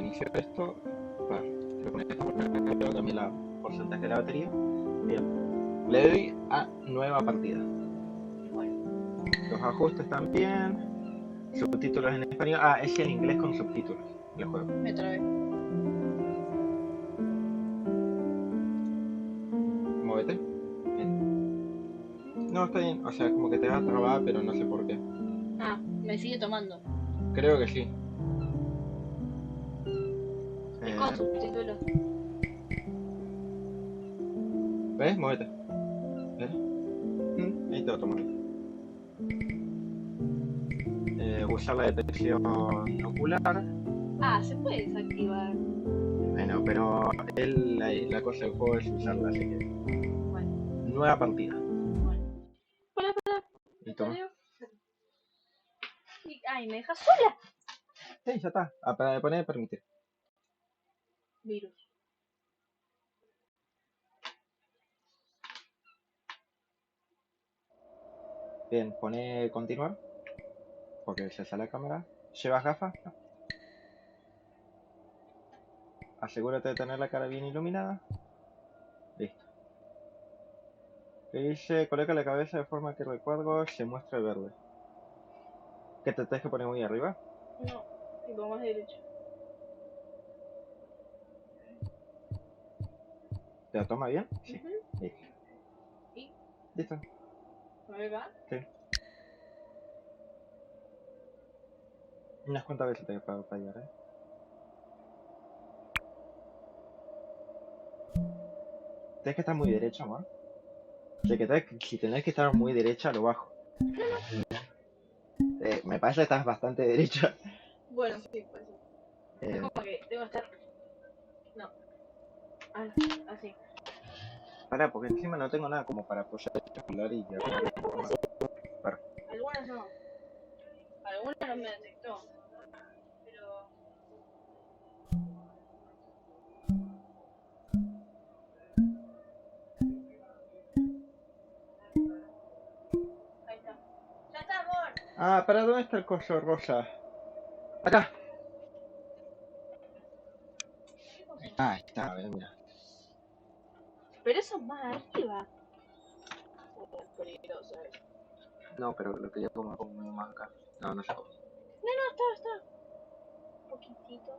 inicio esto. Bueno, lo conecto porque creo que a mí la porcentaje de la batería. Bien. Le doy a nueva partida. Bueno, Los ajustes también. Subtítulos en español. Ah, es en inglés con subtítulos. El juego. me trabé. Móvete. Bien. No, está bien. O sea, es como que te va a trabar, pero no sé por qué. Ah, me sigue tomando. Creo que sí. Es con subtítulos. ¿Ves? Móvete. ¿Ves? Ahí te va a tomar. Usar la detección ocular. Ah, se puede desactivar. Bueno, pero la cosa del juego es usarla, así que. Bueno, Nueva partida. bueno. Hola, Y toma. Ay, ¿me dejas sola? Sí, ya está. Para poner permitir. Virus. Bien, pone continuar. Porque se sale la cámara. ¿Llevas gafas? No. Asegúrate de tener la cara bien iluminada. Listo. ¿Qué dice? Coloca la cabeza de forma que el recuadro se muestre verde. ¿Qué te tenés que poner muy arriba? No, tipo más derecho. ¿Te la toma bien? Sí. Ujú. Listo. ¿Y? Listo. ¿Me ve acá? Sí. Unas cuantas veces te puedo fallar, Tienes que estar muy derecho, amor. O sea, si tenés que estar muy derecha, lo bajo. Me parece que estás bastante derecha. Bueno, sí, pues sí. Es Eh, como que debo estar. No. Ah, así. Pará, porque encima no tengo nada como para apoyar el celular y ya. Pará. Algunas no. Algunas no me detectó. Pero. Ahí está. ¡Ya está, amor! Ah, ¿para dónde está el coso rosa? Acá. ¿Qué cosa? Ah, está, a ver, mira. Pero eso es más arriba. Es peligroso eso. No, pero lo quería como más acá. No, no sé cómo. No, no, está. Un poquitito.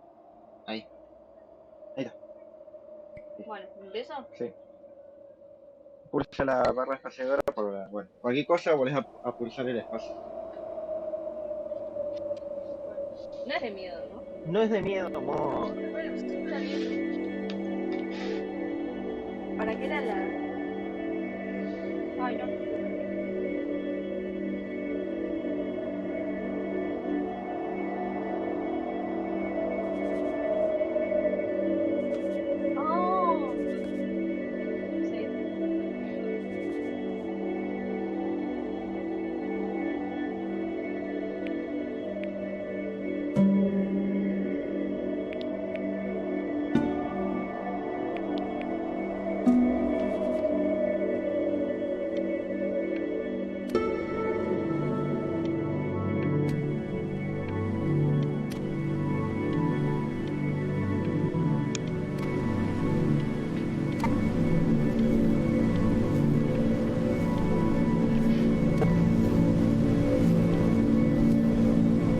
Ahí. Ahí está. Bueno, ¿empiezo? Sí. Pulsa la barra espaciadora por la... Bueno, cualquier cosa volvés a pulsar el espacio. No es de miedo, ¿no? No es de miedo, amor. Bueno, sí, está bien. ¿Para qué era la...? Ay, no. Oh, sí.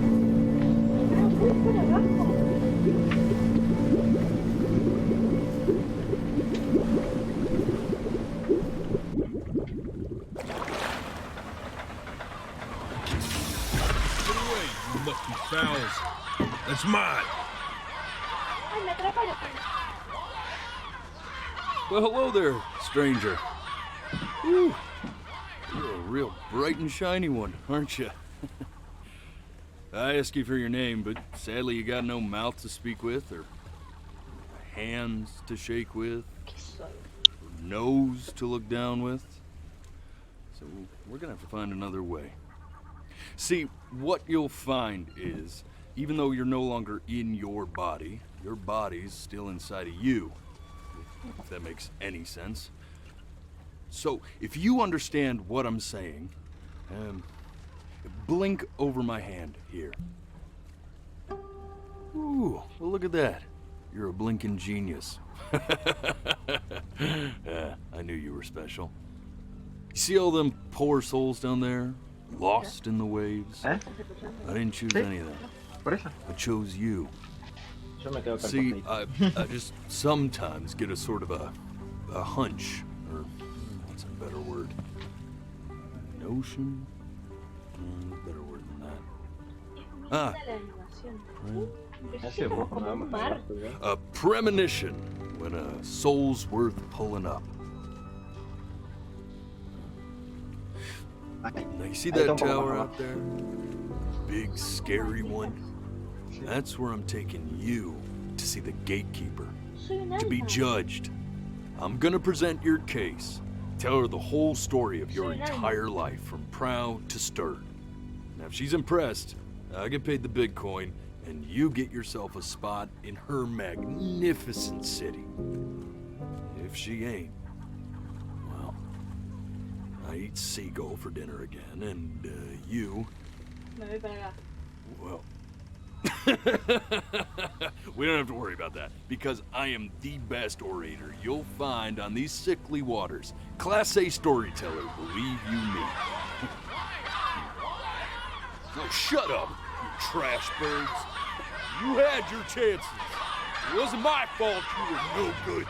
Ah, fue por abajo. Get away, you lucky fowls. That's mine. Ay, me atraparon. Well, hello there, stranger. Whew. You're a real bright and shiny one, aren't you? I asked you for your name, but sadly you got no mouth to speak with, or hands to shake with, ¿Qué soy? or nose to look down with. So we're gonna have to find another way. See, what you'll find is, even though you're no longer in your body's still inside of you. If that makes any sense. So, if you understand what I'm saying, blink over my hand here. Ooh, Well, look at that. You're a blinking genius. Yeah, I knew you were special. You see all them poor souls down there? Lost in the waves? ¿Eh? I didn't choose Sí. any of them. Por eso. I chose you. Yo me quedo con el See, cosplay. I just sometimes get a sort of a hunch, or what's a better word? Notion? Better word than that. Ah, La animación. right. Hace poco nada más hablar, ¿verdad? A premonition when a soul's worth pulling up. Now you see Ahí that está un poco tower más out there? Big, scary one? That's where I'm taking you to see the gatekeeper. Soy un To be alma. judged. I'm gonna present your case. Tell her the whole story of your Soy un alma. entire life, from prow to stern. Now, if she's impressed, I get paid the big coin, and you get yourself a spot in her magnificent city. If she ain't, well, I eat seagull for dinner again, and you, Me voy para acá. well, we don't have to worry about that, because I am the best orator you'll find on these sickly waters. Class A storyteller, believe you me. Oh, shut up, you trash birds. You had your chances. It wasn't my fault you were no good.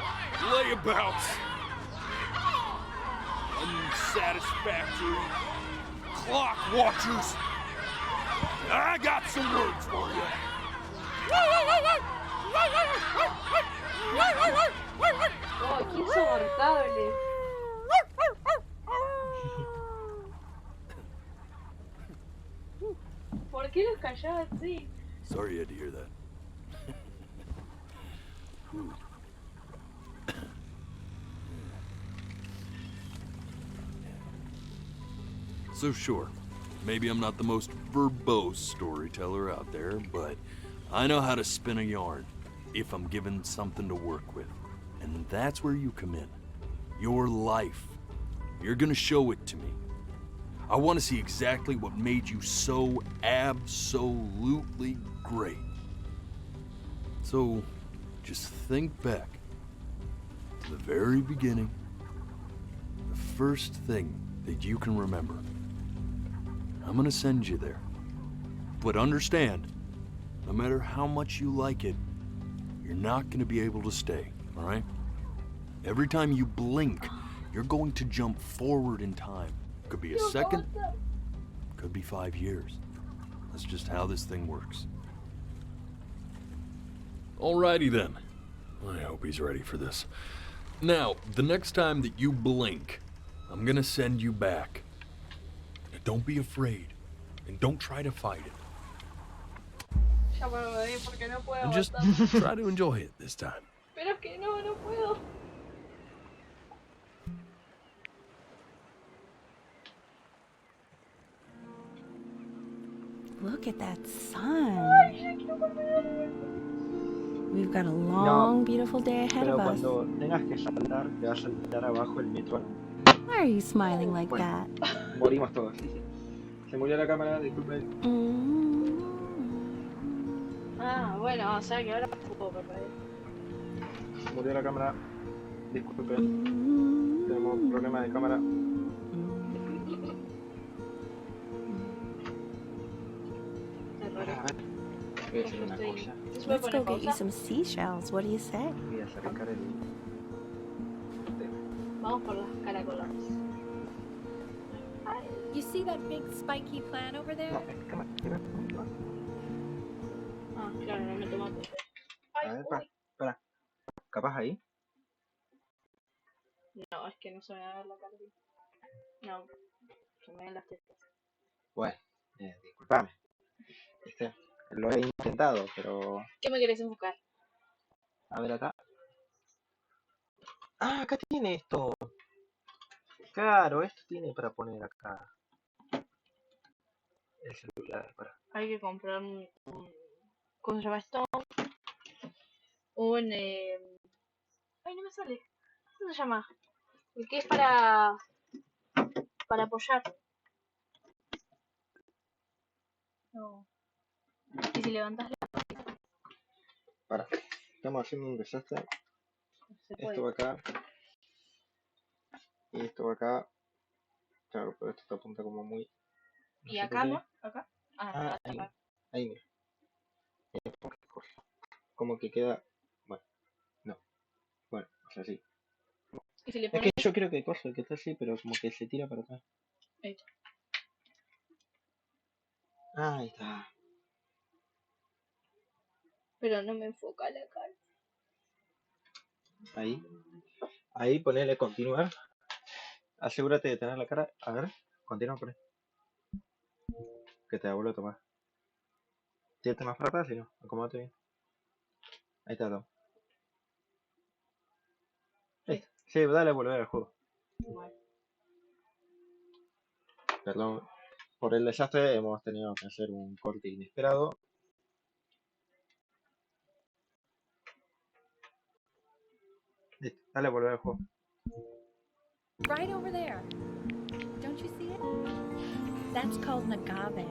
Layabouts. Unsatisfactory. Clock watchers. I got some words for you. Oh, qué insoportable. ¿Por qué los callaba así? Sorry you had to hear that. Ooh. So sure, maybe I'm not the most verbose storyteller out there, but I know how to spin a yarn if I'm given something to work with. And that's where you come in. Your life. You're gonna show it to me. I want to see exactly what made you so absolutely great. So, just think back to the very beginning, the first thing that you can remember. I'm gonna send you there. But understand, no matter how much you like it, you're not gonna be able to stay, all right? Every time you blink, you're going to jump forward in time. Could be a second, could be 5 years. That's just how this thing works. Alrighty then. I hope he's ready for this. Now, the next time that you blink, I'm gonna send you back. Now, don't be afraid, and don't try to fight it. Ya bueno, me voy porque no puedo And just aguantar. try to enjoy it this time. Pero es que no, no puedo. Look at that sun. We've got a long, beautiful day ahead Pero of us. cuando tengas que saltar, te va a saltar abajo el metro. Why are you smiling like Bueno. that? Morimos todos. Se murió la cámara, disculpe. Mm. Ah, bueno, o sea que ahora puedo perder. Se murió la cámara. Disculpe. Mm. Tenemos un problema de cámara. A ver. Voy a hacer una cosa. ¿Se puede Let's poner go get you pausa? some seashells. What do you say? Voy a sacar el... Vamos por las caracolas. You see that big spiky plant over there? No, es cámara. Ah, claro, no me tomaste. A ver, para. ¿Capaz ahí? No, es que no se me va a ver la cara. No, se me ven las tetas. Bueno, disculpame. Lo he intentado, pero... ¿Qué me querés enfocar? A ver acá. Ah, acá tiene esto. Claro, esto tiene para poner acá. El celular, para. Hay que comprar ¿cómo se llama esto? Un ay, no me sale. ¿Cómo se llama? El que es para apoyar. No. Y si levantas la... estamos haciendo un desastre. Se Esto va puede. acá y esto va acá. Claro, pero esto apunta como muy. No ¿Y sé por acá qué. no? ¿Acá? Ah, Ah, ahí, acá. ahí mira. Como que queda. Bueno, no. Bueno, o sea, sí. Y si le Es pones que yo creo que cosa que está así, pero como que se tira para atrás. esto. Ahí está. Pero no me enfoca la cara. Ahí. Ahí ponele continuar. Asegúrate de tener la cara. A ver, continúa por ahí. Que te la vuelvo a tomar. Tírate más para atrás, si no. Acomódate bien. Ahí está todo. Listo. Sí, dale a volver al juego. Vale. Perdón por el desastre, hemos tenido que hacer un corte inesperado. Listo, dale a volver al juego. Right over there. Don't you see it? That's called an agave.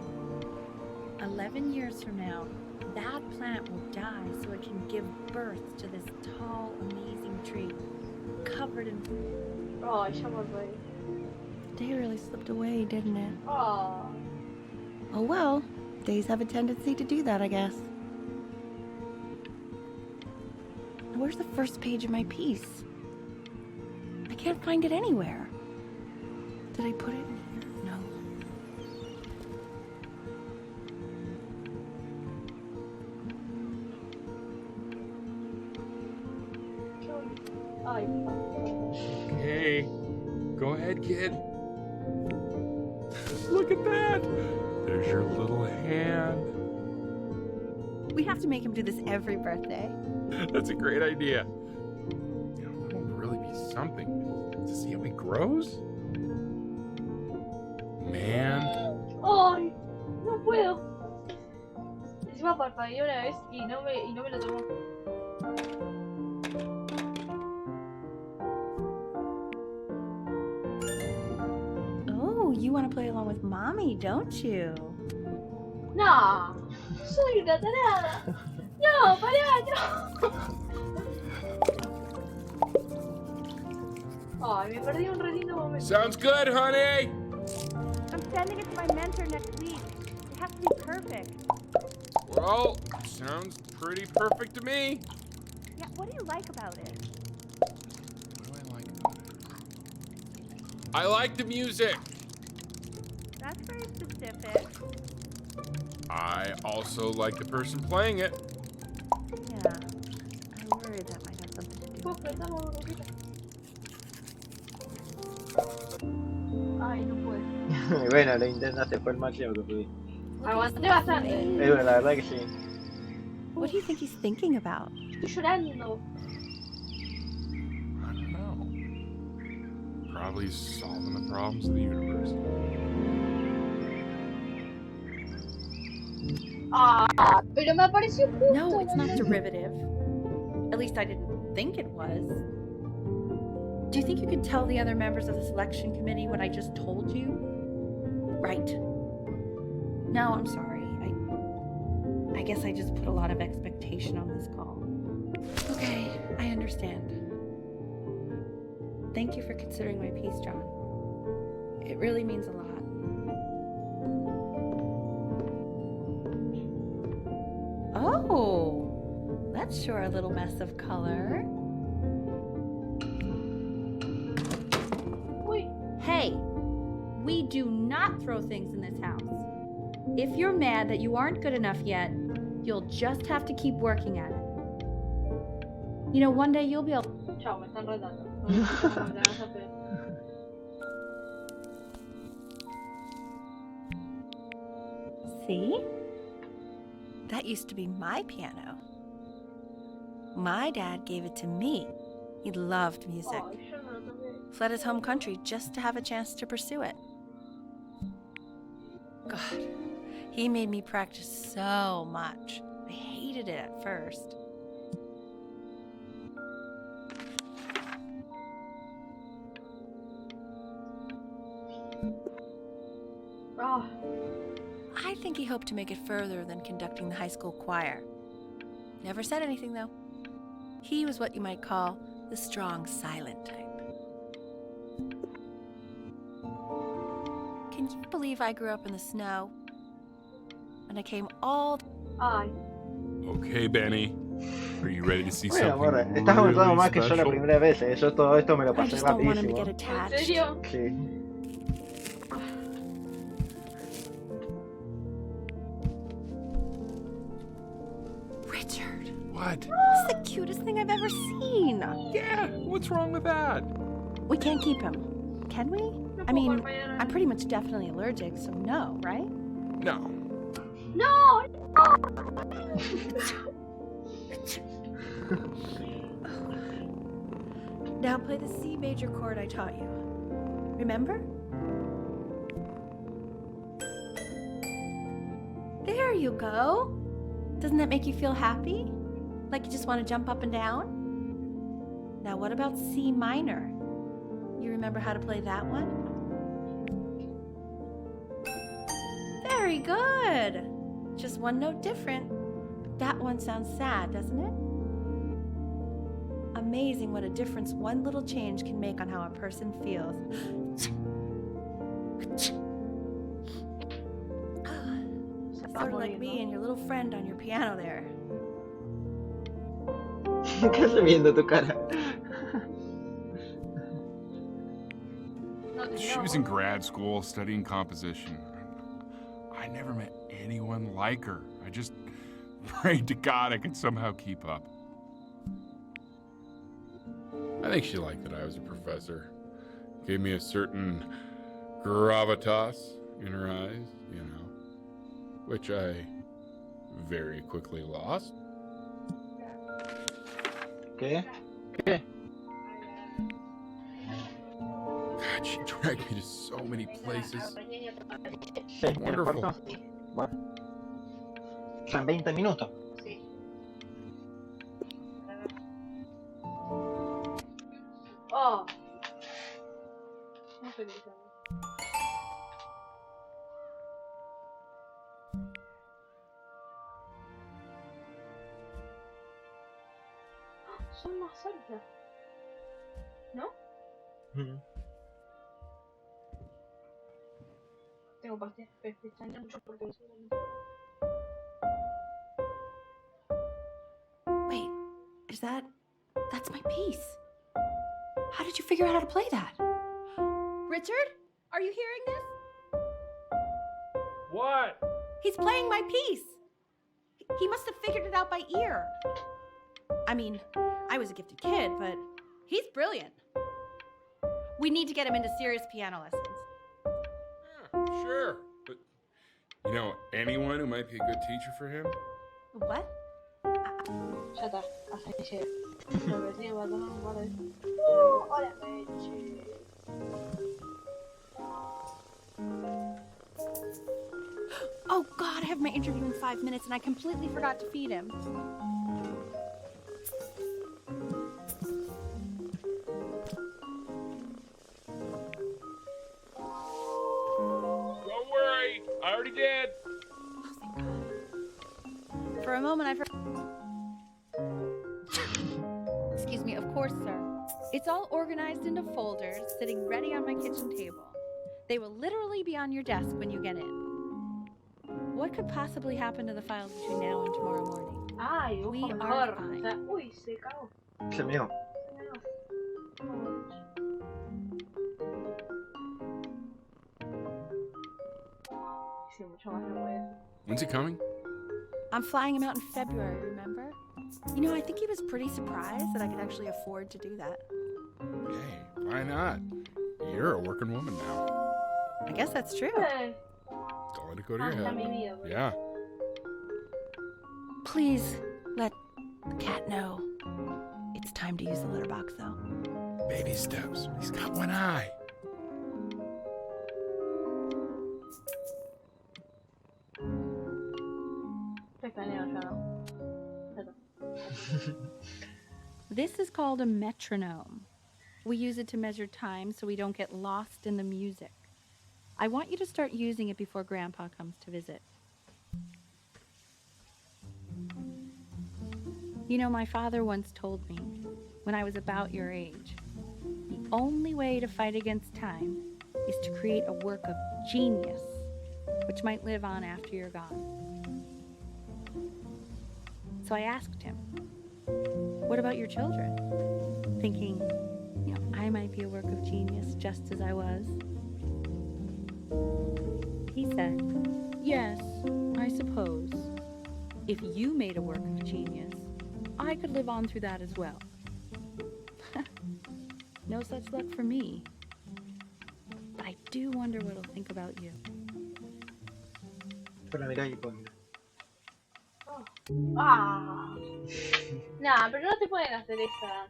11 years from now, that plant will die so it can give birth to this tall, amazing tree, covered in. Ay, ya me voy. Day really slipped away, didn't it? Oh. Oh well, days have a tendency to do that, I guess. Where's the first page of my piece? I can't find it anywhere. Did I put it in here? No. Ay. Hey, go ahead, kid. Look at that. There's your little hand. We have to make him do this every birthday. That's a great idea. You know, it'll really be something to see how he grows. Man. Ay, no puedo. Encima parpadeé una vez y no me lo tomó. Oh, you want to play along with mommy, don't you? No, soy una tarada. No, pará, no. Ay, me perdí un re lindo momento. Sounds good, honey. I'm sending it to my mentor next week. It has to be perfect. Well, sounds pretty perfect to me. Yeah, what do you like about it? What do I like about it? I like the music. That's very specific. I also like the person playing it. Yeah. I worried that might have something to do with it. Apretamos un poquito. Ay, no puedo. Bueno, lo intentaste, fue el máximo que pudiste. Aguanté bastante. Bueno, la verdad que sí. What do you think he's thinking about? Estoy llorando. I don't know. Probably solving the problems of the universe. Ah, pero me apareció justo. No, it's not derivative. At least I didn't think it was. Do you think you could tell the other members of the selection committee what I just told you? Right. No, I'm sorry. I guess I just put a lot of expectation on this call. Okay, I understand. Thank you for considering my piece, John. It really means a lot. Oh, that's sure a little mess of color. Uy, Hey, we do not throw things in this house. If you're mad that you aren't good enough yet, you'll just have to keep working at it. You know, one day you'll be able. chao, me están retando. No, me la vas a pedir. See? That used to be my piano. My dad gave it to me. He loved music. Ay, yo no lo toqué. Fled his home country just to have a chance to pursue it. God, he made me practice so much. I hated it at first. Ah, I think he hoped to make it further than conducting the high school choir. Never said anything, though. He was what you might call the strong, silent type. Can you believe I grew up in the snow? And I came all... Ay, Okay, Benny. Are you ready to see Bueno, something amor, estás avanzando really más que yo la special? primera vez. Yo todo esto me lo I pasé just don't want him to rapidísimo. get ¿en attached. serio? Sí. Richard, What? this is the cutest thing I've ever seen. Yeah, what's wrong with that? We can't keep him, can we? No I puedo mean, acompañar a- I'm pretty much definitely allergic, so no, right? No. No, Now play the C major chord I taught you. Remember? There you go. Doesn't that make you feel happy? Like you just want to jump up and down? Now what about C minor? You remember how to play that one? Very good. Just one note different. But that one sounds sad, doesn't it? Amazing what a difference one little change can make on how a person feels. Sort of like me and your little friend on your piano there. ¿Qué hace viendo tu cara? no te She was in grad school studying composition. I never met anyone like her. I just prayed to God I could somehow keep up. I think she liked that I was a professor. Gave me a certain gravitas in her eyes, you know, which I very quickly lost. ¿Qué? ¿Qué? God, she dragged me to so many places. Sí, el Wonderful. cuarto. Bueno. Son 20 minutos. Sí. Oh. No estoy gritando. Son más altas. ¿No? Mm. Tengo pestañas mucho porque no sé. Wait, is that... That's my piece. How did you figure out how to play that? Richard, are you hearing this? What? He's playing my piece. He must have figured it out by ear. I mean, I was a gifted kid, but he's brilliant. We need to get him into serious piano lessons. Yeah, sure. But you know anyone who might be a good teacher for him? What? Ya está, hasta que llegue. Lo que sí, va a tomar un par de... hola, Meche. Oh God, I have my interview in 5 minutes and I completely forgot to feed him. Don't worry, I already did. Oh, thank God. For a moment, I Excuse me, of course, sir. It's all organized into folders, sitting ready on my kitchen table. They will literally be on your desk when you get in. What could possibly happen to the files between now and tomorrow morning? Ay, We ojo are mejor. fine. O sea, uy, se cagó. Se meó. Se me dio. Sí, mucho más no voy a hacer. When's he coming? I'm flying him out in February, remember? You know, I think he was pretty surprised that I could actually afford to do that. Hey, why not? You're a working woman now. I guess that's true. Hey, Don't let it go to your está mi head. vida. Yeah. Please let the cat know. It's time to use the litter box, though. Baby steps. He's got one eye. Te escaneo ya, ¿no? Ya está. This is called a metronome. We use it to measure time so we don't get lost in the music. I want you to start using it before Grandpa comes to visit. You know, my father once told me, when I was about your age, the only way to fight against time is to create a work of genius, which might live on after you're gone. So I asked him, what about your children? Thinking, you know, I might be a work of genius just as I was. He said, yes, I suppose. If you made a work of genius, I could live on through that as well. No such luck for me. But I do wonder what he'll think about you. Con la mirada y con. Ah. Nah, pero no te pueden hacer esa.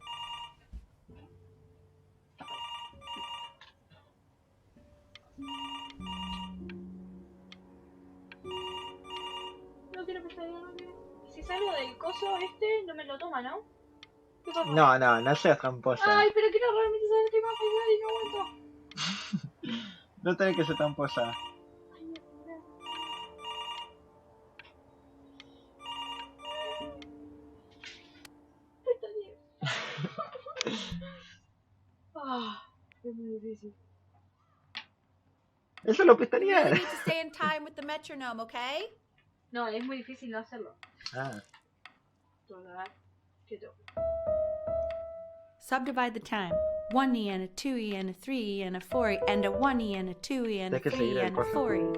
No quiero prestar novia. Si salgo del coso este, no me lo toma, ¿no? ¿Qué pasa? No, no, no seas tramposa. Ay, pero quiero realmente saber qué más pasar y no aguanto. No tenés que ser tramposa. Ay, no. Está bien. Ah, es muy difícil. Eso lo You really pestañear. need to stay in time with the metronome, okay? No, es muy difícil no hacerlo. Ah, Total. Quieto. Subdivide the time. 1E and a 2E and a 3E and a 4E and a 1E and a 2E and a Tienes que 3E seguir el and a coso. 4E.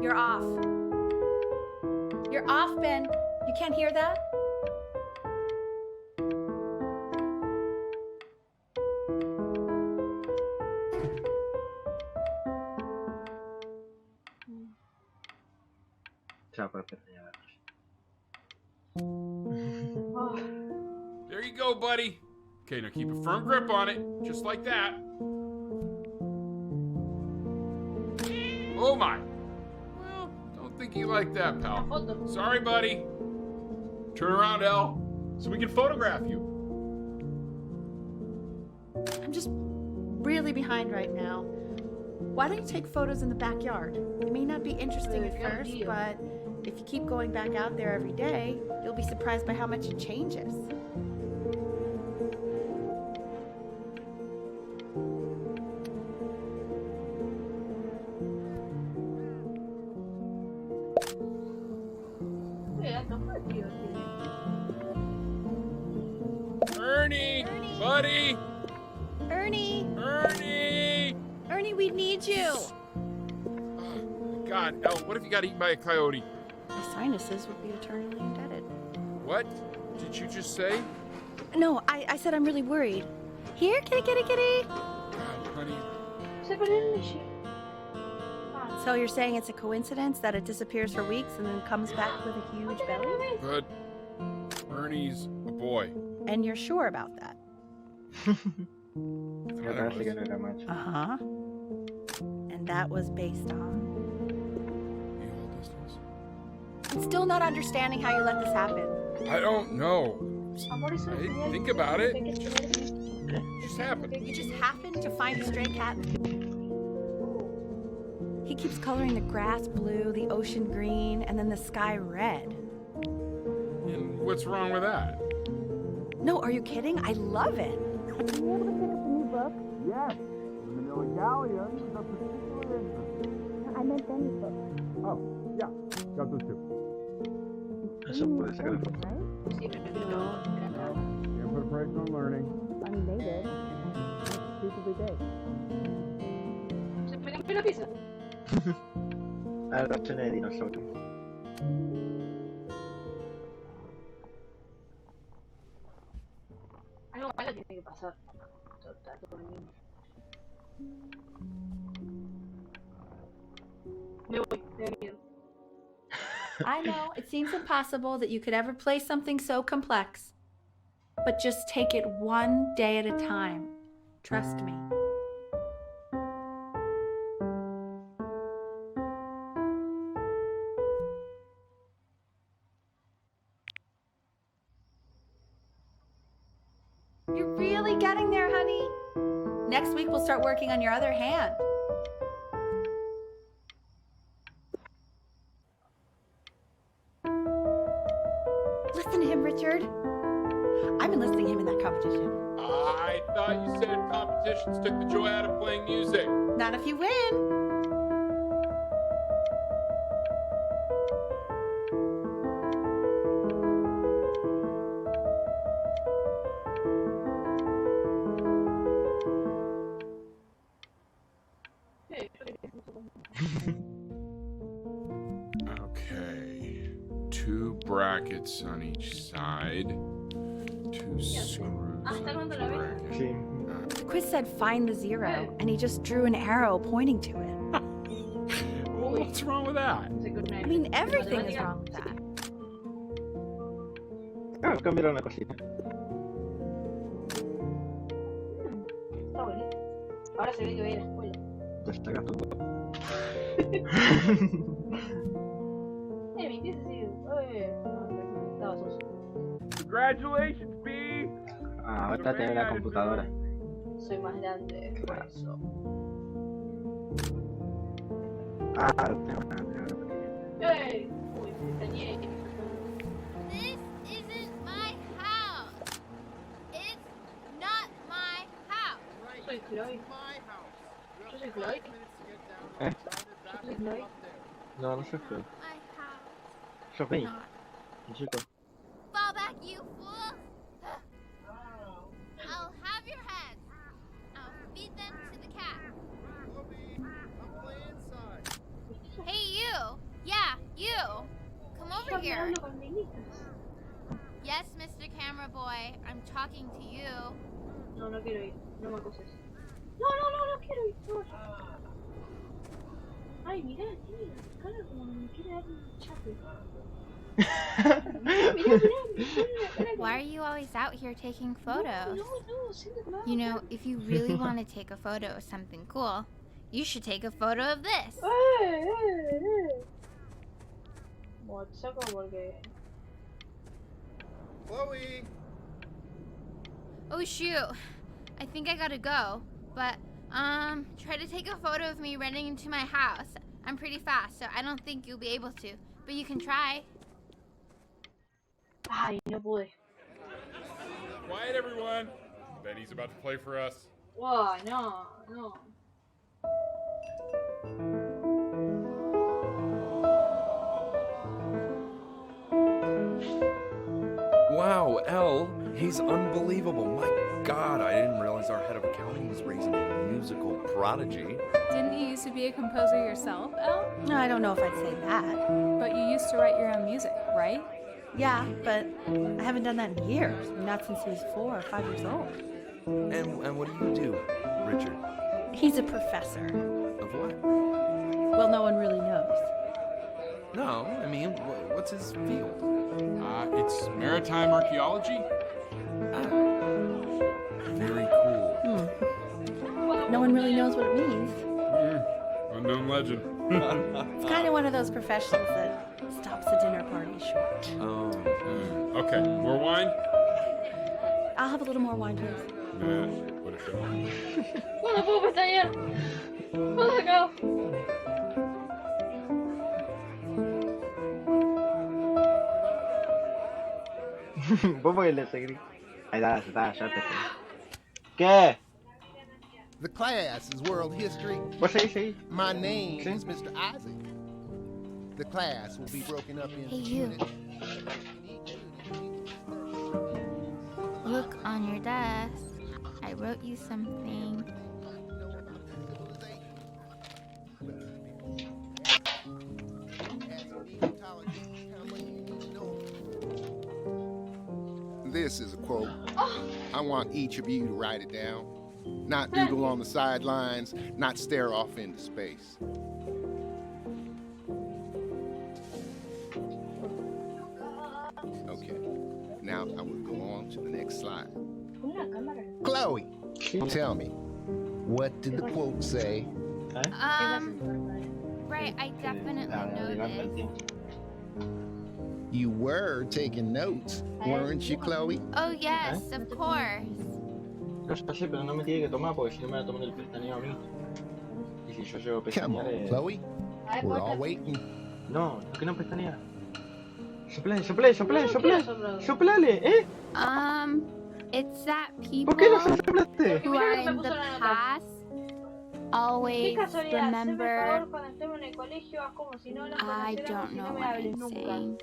You're off. You're off, Ben. You can't hear that? se va a poder pestañear. Ah. There you go, buddy. Okay, now keep a firm grip on it, just like that. Oh my. Well, don't think you like that, pal. Foto. Sorry, buddy. Turn around, Elle, so we can photograph you. I'm just really behind right now. Why don't you take photos in the backyard? It may not be interesting at Good first, idea. but if you keep going back out there every day, you'll be surprised by how much it changes. Ernie, buddy, Ernie! Ernie. Ernie, we need you! Oh, God, Elle, what if you got eaten by a coyote? My sinuses would be eternally indebted. What did you just say? No, I said I'm really worried. Here, kitty, kitty, kitty. God, honey. Se perdió el leche. Ah. So you're saying it's a coincidence that it disappears for weeks and then comes back with a huge belly? But Ernie's a boy. And you're sure about that? Me parece que no era macho. Uh-huh. And that was based on? Equal distance. I'm still not understanding how you let this happen. I don't know. Amor, eso Hey, es genial. think about it. Hay que tener- It just happened. You just happened to find a stray cat. He keeps coloring the grass blue, the ocean green, and then the sky red. And what's wrong with that? No, are you kidding? I love it. Yes, the Millie Galleon is a particular interest. I meant Benny's book. Oh, yeah, got those two. Eso puede sacar el foto. Sí, pero Can't put a price on learning. I mean, they did. Stupidly big. se pone la pizza. Ah, la opción de dinosaurio. Algo malo tiene que pasar. Total, todo el mundo. Me voy, me da miedo. I know, it seems impossible that you could ever play something so complex. But just take it one day at a time. Trust me. You're really getting there, honey. Next week we'll start working on your other hand. Listen to him, Richard. I'm enlisting him in that competition. I thought you said competitions took the joy out of playing music. Not if you win. Okay. 2 brackets on each side. 2 screws on each bracket. Sí. The quiz said find the 0, and he just drew an arrow pointing to it. Well, what's wrong with that? I mean, everything is wrong with that. Ah, cambiaron la cosita. Está bonito. Ahora se ve que voy a la escuela. Te sacas todo. Mi pieza sí. Estaba soso. Congratulations, B. Ah, ahora tiene la computadora. Soy más grande, por eso. Ah, tengo una. ¡Ey! Uy, me extrañé. This isn't my house. It's not my house. Soy Chloe. Yo soy Chloe. ¿Eh? Yo soy Chloe. No, no soy feo. My house. Soy Rey. Un chico. Fall back, you fool. I'll have your heads. I'll feed them to the cat. Hey, you. Yeah, you. Come over Yo here. hablo con niñitas. Yes, Mr. Camera Boy. I'm talking to you. No, no quiero ir. No me acoses. No, no, no, no quiero ir. No. Ay, mirá, tiene la cara como que me quiere dar un chape. Why are you always out here taking photos? No, siento que me You know, if you really want to take a photo of something cool, you should take a photo of this. Mochaco porque... Chloe! Oh shoot, I think I gotta go. But, try to take a photo of me running into my house. I'm pretty fast, so I don't think you'll be able to. But you can try. Ay, no pude. Quiet, everyone. Benny's about to play for us. Wow, no, no. Wow, Elle, he's unbelievable. My God, I didn't realize our head of accounting was raising a musical prodigy. Didn't you used to be a composer yourself, Elle? No, I don't know if I'd say that. But you used to write your own music, right? Yeah, but I haven't done that in years. Not since he was 4 or 5 years old. And what do you do, Richard? He's a professor. Of what? Well, no one really knows. No, I mean, what's his field? It's maritime archaeology. Ah, very cool. No one really knows what it means. Unknown legend. It's kind of one of those professions that stops a dinner party short. Oh. Okay, more wine? I'll have a little more wine, please. What a show. No puedo pestañear. No se acabó. Vos porque le seguí. Ahí está, ya te seguí. ¿Qué? The class is world history. Vos seguí. My name Sí. is Mr. Isaac. The class will be broken up into Hey, you. units. Look on your desk. I wrote you something. This is a quote. I want each of you to write it down. Not doodle on the sidelines, not stare off into space. Okay, now I will go on to the next slide. Chloe, tell me, what did the quote say? Right, I definitely noticed. You were taking notes, weren't you, Chloe? Oh yes, of course. Yo ya sé, pero no me tiene que tomar porque si no me va a tomar el pestañeo a mí. Y si yo llego a Come pestañear on, Chloe. We're all waiting. No, ¿por qué no pestañear? Soplale, soplale, soplale, No quiero soplale. soplador. Soplale, ¿eh? It's that ¿Por qué no people se soplaste? who Mira are lo que me in puso the la nota. past Qué always casualidad, hazme el remember. favor cuando estemos en el colegio, haz como si no nos I conociéramos don't y no know me what hables I'm nunca. saying.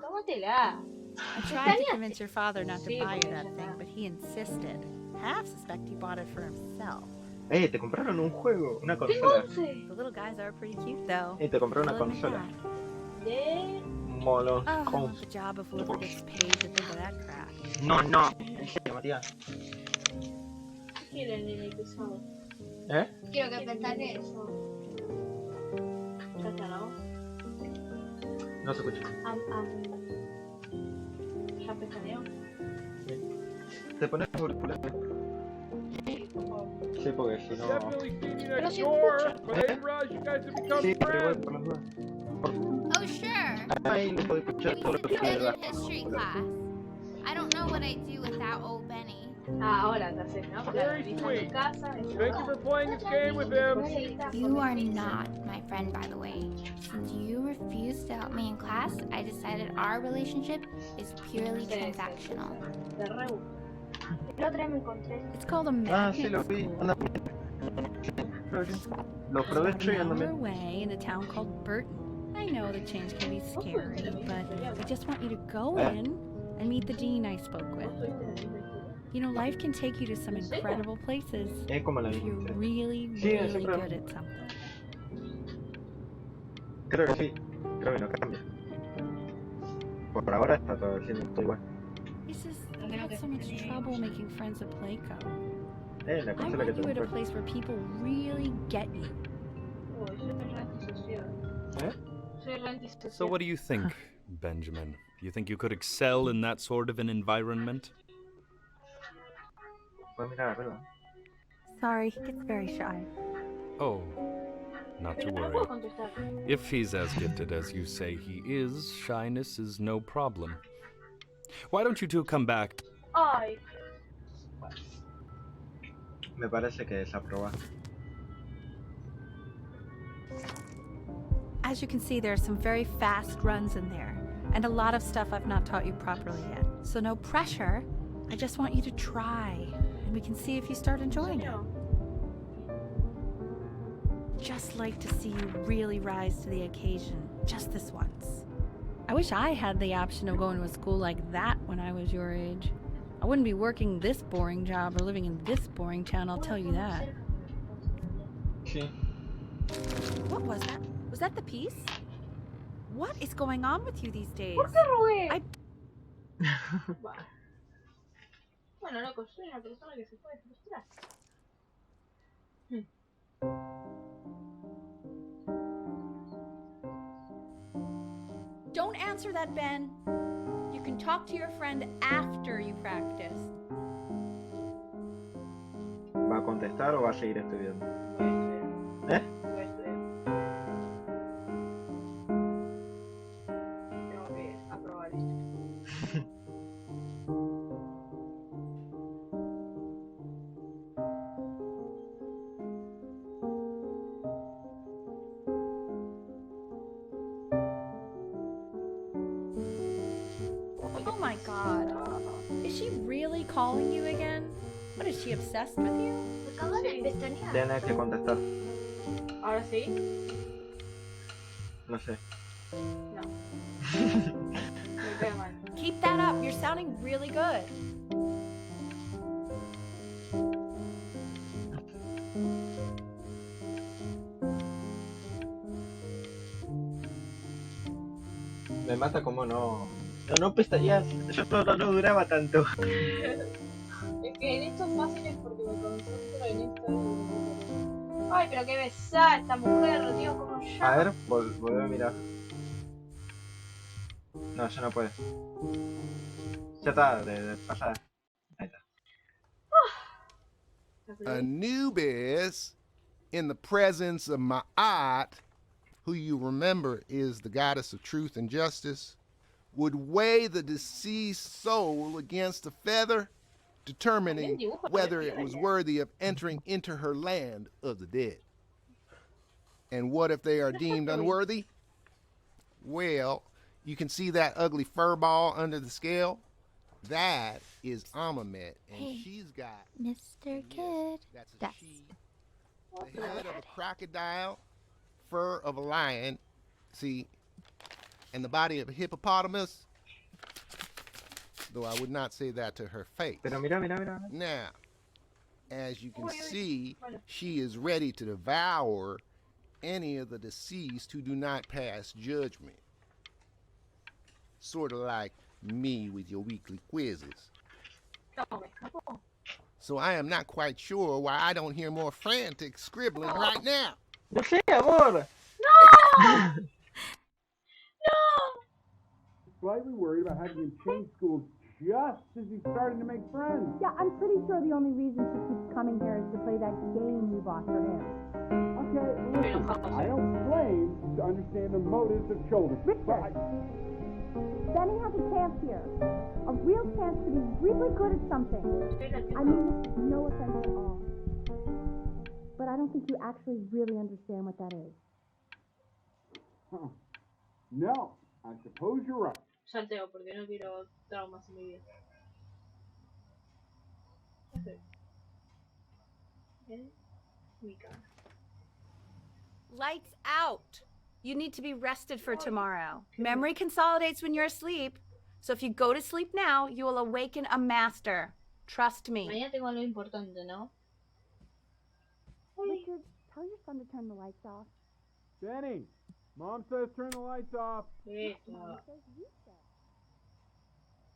Tómatela. I tried to convince your father not to Sí, buy you porque that ya thing, está. but he insisted. Half suspect he bought it for himself. Te compraron un juego, una Tengo consola. 11. The little guys are pretty cute, though. Te compraron una I'll admit consola. that. De... Molos. Oh, I want the job of whoever gets paid to think of that crap. No, no. En serio, Matías. ¿Qué quieren en el pesado? ¿Eh? Quiero que pestañees. ¿Catarao? No se escucha. ¿Ya pestaneo? Te pones auriculares. Sí, por favor. Sí, porque si no. Definitely seen you Pero next si door, escucha. but I didn't realize you guys had become Sí, pero igual friends. por las dudas. Oh, sure. Ahí le puedo escuchar We todo lo sit que tiene together debajo. in history class. I don't know what I'd do without old Benny. Ahora te haces, ¿no? Claro, Very viste en sweet. casa. Thank you for playing this game with him. You are not my friend, by the way. Since you refused to help me in class, I decided our relationship is purely transactional. De reu. El otro día me encontré. It's called a Ah, magnet sí, lo vi. school. Anda bien. Lo aprovecho y ando An hour bien. away in a town called Burton. I know the change can be scary, but I just want you to go in and meet the dean I spoke with. You know, life can take you to some incredible places Es como la if you're misma. really, Sí, really siempre. good at something. Creo que sí. Creo que no cambia. Por ahora está todo siendo todo igual. It's just, I've had so much trouble making friends at Playco. La I consola que want te you at a compré. place where people really get you. Uy, soy re antisocial. ¿Eh? Soy re antisocial. So, what do you think, Benjamin? You think you could excel in that sort of an environment? Puedes mirar arriba. Sorry, he gets very shy. Oh, not to Pero no worry. puedo contestar. If he's as gifted as you say he is, shyness is no problem. Why don't you two come back? Ay, Me parece que desaprobaste. As you can see, there are some very fast runs in there, and a lot of stuff I've not taught you properly yet. So no pressure. I just want you to try, and we can see if you start enjoying it. Just like to see you really rise to the occasion, just this once. I wish I had the option of going to a school like that when I was your age. I wouldn't be working this boring job or living in this boring town, I'll tell you that. Sí. What was that? Was that the piece? What is going on with you these days? ¿por qué rogué? I- Va. Bueno, loco, soy una persona que se puede frustrar. Don't answer that, Ben. You can talk to your friend after you practice. ¿Va a contestar o va a seguir estudiando? Voy a estudiar. ¿Eh? Voy a estudiar. Tengo que aprobar esto. Oh my god. Is she really calling you again? What, is she obsessed with you? Acabo de pestañear. Tienes que contestar. Ahora sí. No sé. No. Me queda mal. Keep that up. You're sounding really good. Me mata como no. No pestañeas. Yo no duraba tanto. Es que en esto es fácil porque me concentro en esto. Ay, pero qué besada esta mujer, Dios, cómo llama. A ver, volver a mirar. No, ya no puede. Ya está, de pasada. Ahí está. Anubis, in the presence of Ma'at, who you remember is the goddess of truth and justice, would weigh the deceased soul against a feather, determining whether it was worthy of entering into her land of the dead. And what if they are deemed unworthy? Well, You can see that ugly fur ball under the scale? That is Amamet, and Hey, she's got... Mr. Kid. That's a That's she. The head of a crocodile, fur of a lion, see, and the body of a hippopotamus, though I would not say that to her face. Pero mira, mira, mira. Now, as you can see, she is ready to devour any of the deceased who do not pass judgment. Sort of like me with your weekly quizzes. So I am not quite sure why I don't hear more frantic scribbling right now. Yo sé, amor. No! Slightly worried about having him change schools just as he's starting to make friends. Yeah, I'm pretty sure the only reason she keeps coming here is to play that game you bought for him. Okay, listen, I don't claim to understand the motives of children. Richard, Benny has a chance here. A real chance to be really good at something. I mean, no offense at all. But I don't think you actually really understand what that is. Huh. No, I suppose you're right. Salteo porque no quiero traumas en mi vida. Ok. Bien. Mi cara. Lights out. You need to be rested for tomorrow. Memory consolidates when you're asleep. So if you go to sleep now, you will awaken a master. Trust me. Mañana tengo algo importante, ¿no? Richard, tell your son to turn the lights off. Benny, Mom says turn the lights off. Listo. Mom says you said.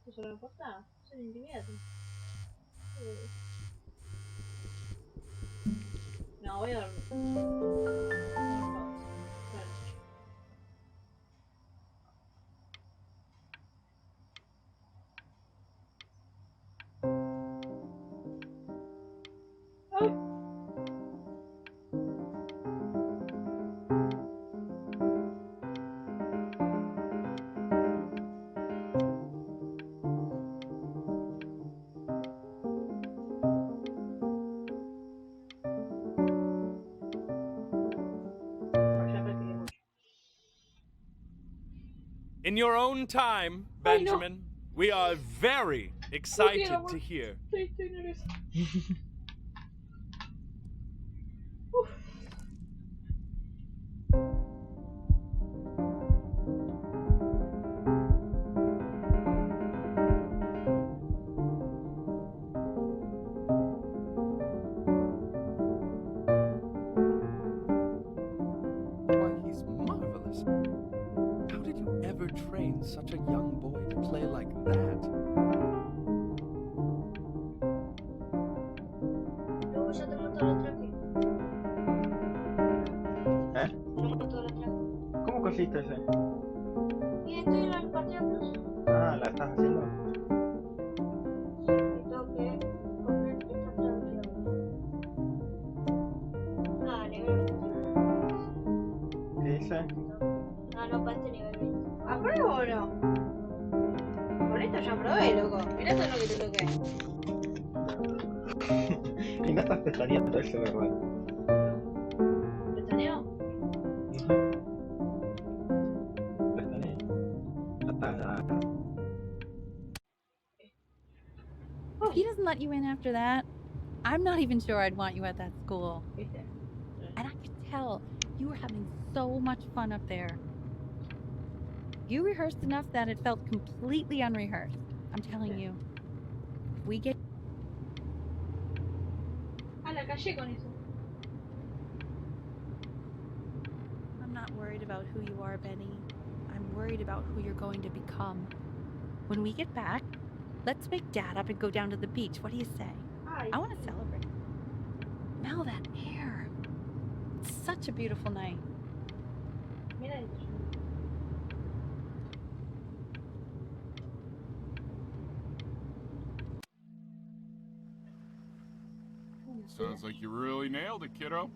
¿Eso no importa? Eso no intimida. No, voy a dormir. In your own time, Benjamin, we are very excited to hear. Estoy nerviosa. Why, he's marvelous. How did you ever train such a young boy to play like that? Luego ya tengo todo el traje. Tengo todo el traje. ¿Cómo cosiste ese? Y estoy en la partida plus. Ah, la estás haciendo. Y tengo que coger esta clave. Ah, nivel 20. ¿Qué dice? Ah, no, para este nivel 20. ¿Apruebo o no? Con esto ya probé, loco. Mirá todo lo que te toqué. Y no estás pestañeando eso, ¿verdad? ¿Pestaneo? Pestañeo. If he doesn't let you in after that, I'm not even sure I'd want you at that school. ¿Viste? And I could tell you were having so much fun up there. You rehearsed enough that it felt completely unrehearsed. I'm telling you. If we get... Ah, la callé con eso. I'm not worried about who you are, Benny. I'm worried about who you're going to become. When we get back, let's wake Dad up and go down to the beach. What do you say? Ay, I want to celebrate. Smell that air. It's such a beautiful night. mira esto. Sounds like you really nailed it, kiddo.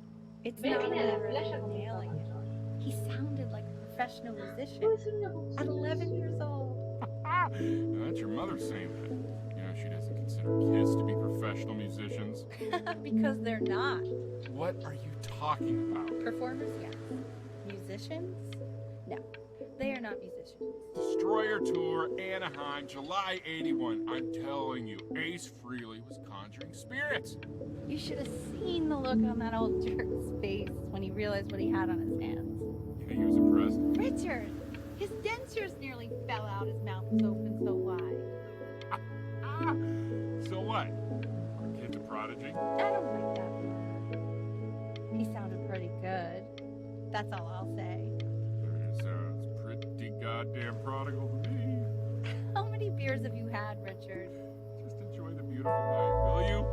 It's Ven, not vine a la really playa con mi nailing it. papá. He sounded like a professional musician Puede ser una at 11 years old. Now, that's your mother saying that. You know, she doesn't consider kids to be professional musicians. Because they're not. What are you talking about? Performers, yes. Musicians? No. They are not musicians. Destroyer Tour, Anaheim, July 81. I'm telling you, Ace Frehley was conjuring spirits. You should have seen the look on that old jerk's face when he realized what he had on his hands. Yeah, he was impressed. Richard! His dentures nearly fell out. His mouth was open so wide. So what? Our kid's a prodigy? I don't like that. He sounded pretty good. That's all I'll say. He sounds pretty goddamn prodigal to me. How many beers have you had, Richard? Just enjoy the beautiful night, will you?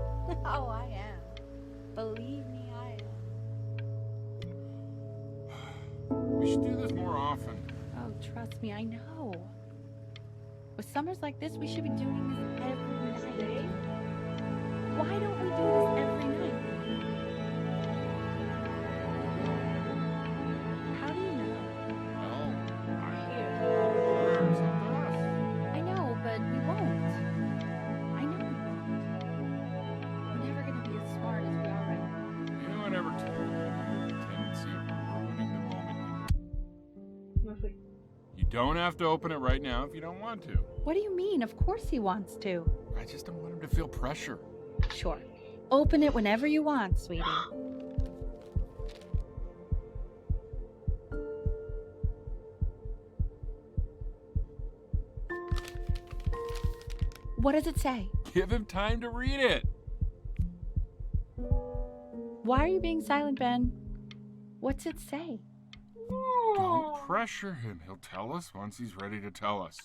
Oh, I am. Believe me, I am. We should do this more often. Oh, trust me, I know. With summers like this, we should be doing this every night. Why don't we do this every night? How do you know? Well, I know, but we won't. I know we won't. We're never gonna be as smart as we already are. you know, I never told you the tendency of ruining the moment. You don't have to open it right now if you don't want to. What do you mean? Of course he wants to. I just don't want him to feel pressure. Sure. Open it whenever you want, sweetie. What does it say? Give him time to read it. Why are you being silent, Ben? What's it say? Don't pressure him. He'll tell us once he's ready to tell us.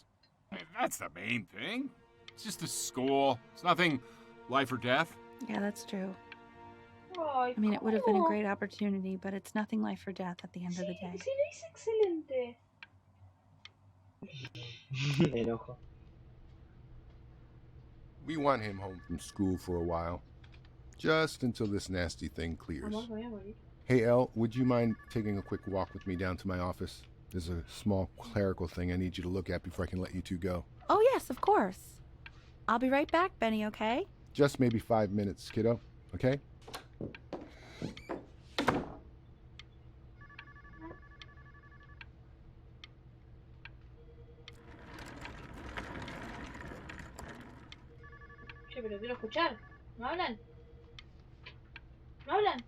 I mean, that's the main thing. It's just a school. It's nothing life or death. Yeah, that's true. Ay, I mean, it would have been a ¿cómo? great opportunity, but it's nothing life or death at the end of the day. Sí, lo hice excelente. Enojo. We want him home from school for a while. Just until this nasty thing clears. Amor, voy a morir. Hey, Elle, would you mind taking a quick walk with me down to my office? There's a small clerical thing I need you to look at before I can let you two go. Oh, yes, of course. I'll be right back, Benny, okay? Just maybe 5 minutes, kiddo. Okay? Che, pero quiero escuchar. ¿No hablan? ¿No hablan?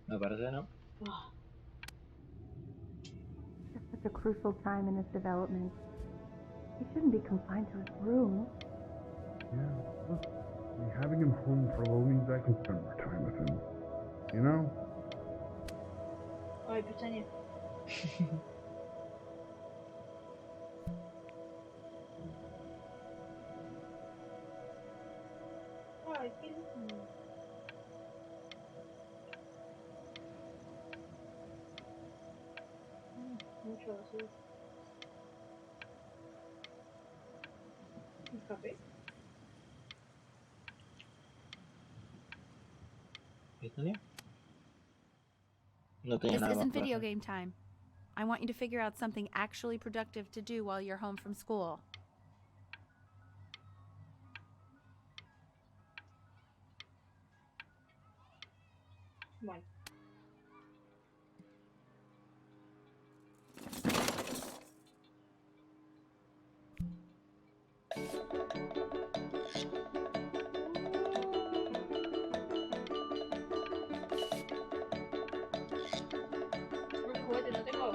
Me parece, ¿no? Oh, It's such a crucial time in his development. He shouldn't be confined to his room. Yeah, look, having him home for a little means I can spend more time with him. You know? ay, pestaña. Ay, qué lindo. Mucho azul. ¿Un café? ¿Italia? No tenía This nada más isn't para video hacer. game time. I want you to figure out something actually productive to do while you're home from school. Bueno. Un juguete no tengo.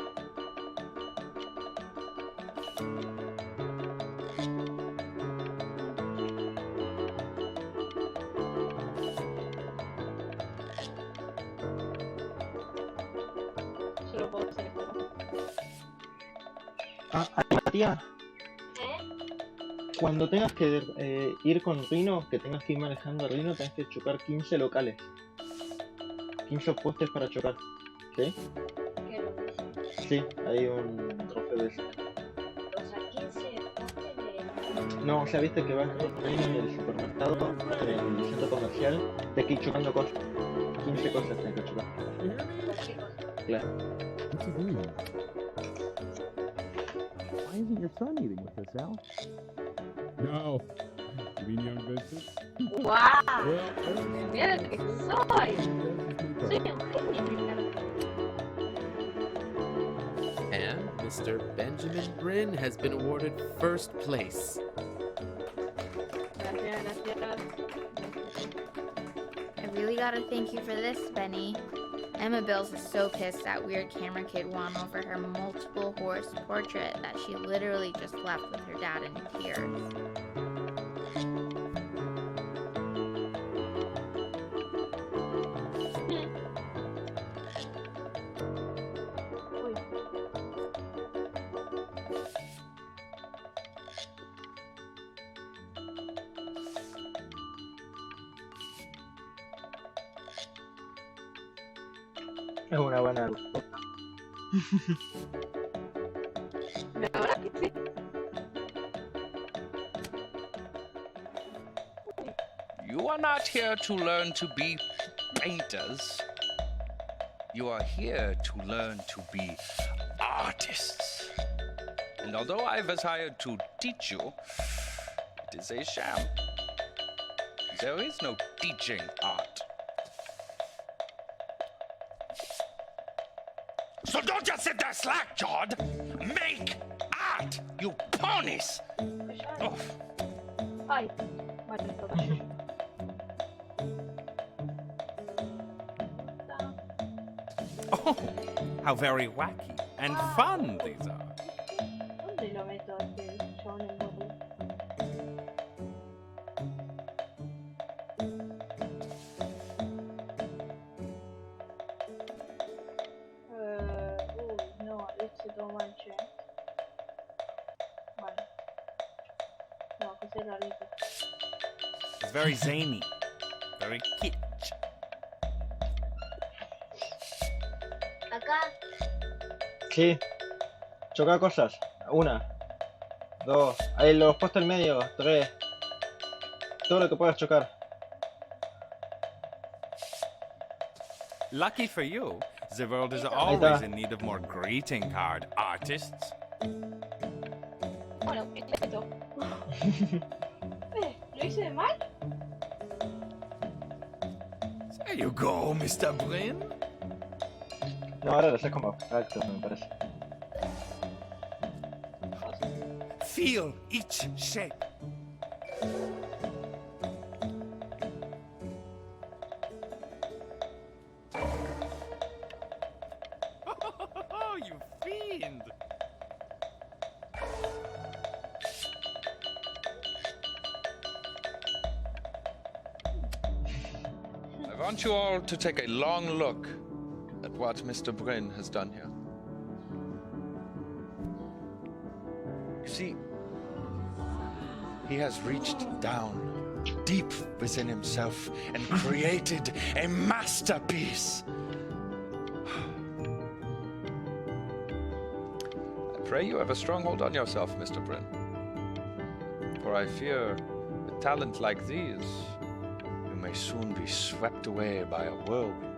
Solo puedo hacer esto. Tía, ¿Eh? cuando tengas que ir con Rino, que tengas que ir manejando a Rino, tenés que chocar 15 locales. 15 postes para chocar. ¿Sí? ¿Qué lo dice? Sí, hay un trofeo de eso. O sea, 15 postes de... No, o sea, viste que vas con Rino en el supermercado, en el centro comercial, te que ir chocando cosas. 15 cosas tenés que chocar. chicos. Claro. What's his name? Why isn't your son eating with us, Al? No. You mean young Vincent? ¡Guau! Well, ¡Mira lo que soy! Soy un genio, Ricardo. And this Mr. Benjamin Bryn has been awarded first place. Gracias, gracias. I really gotta thank you for this, Benny. Emma Bills is so pissed that weird camera kid won over her multiple horse portrait that she literally just left with her dad in tears. Es una buena luz. You are not here to learn to be painters. You are here to learn to be artists. And although I was hired to teach you, it is a sham. There is no teaching art. So don't just sit there slack-jawed. Make art, you ponies! Oh. Ay, vale, toca. Oh, how very wacky and fun these are. ¿Dónde lo meto a este chabón en móvil? No, este todo manche. Bueno. No, que sea rarito. It's very zany, very kitsch. Acá. Sí. Choca cosas. 1, 2. Ahí los puestos en medio. 3. Todo lo que puedas chocar. Lucky for you, the world is always in need of more greeting card artists. Bueno, esto. ¿Lo hice de mal? There you go, Mr. Bryn. No, ahora lo sé como abstracto, me parece. Feel each shape. Oh, you fiend! I want you all to take a long look at what Mr. Bryn has done here. You see, he has reached down deep within himself and created a masterpiece. I pray you have a strong hold on yourself, Mr. Bryn. For I fear with talent like these, you may soon be swept away by a whirlwind.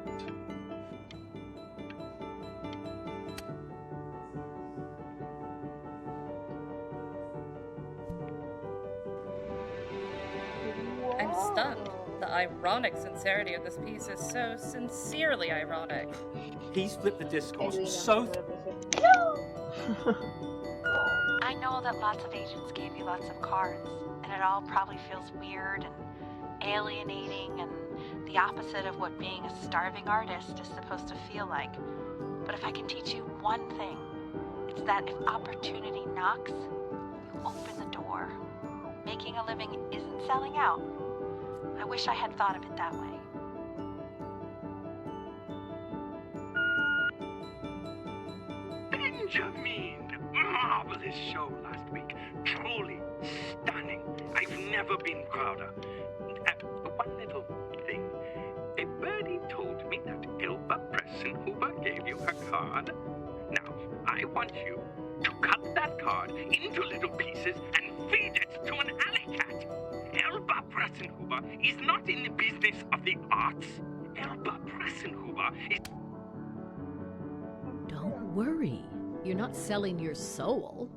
I'm stunned. The ironic sincerity of this piece is so sincerely ironic. He's flipped the discourse so. I know that lots of agents gave you lots of cards, and it all probably feels weird and alienating and the opposite of what being a starving artist is supposed to feel like. But if I can teach you one thing, it's that if opportunity knocks, you open the door. Making a living isn't selling out. I wish I had thought of it that way. Benjamin! Marvelous show last week. Truly stunning. I've never been prouder. One little thing. A birdie told me that Elba Pressenhuber gave you her card. Now, I want you to cut that card into little pieces and feed it to an alley cat. Elba Pressenhuber is not in the business of the arts. Elba Pressenhuber is... Don't worry. You're not selling your soul.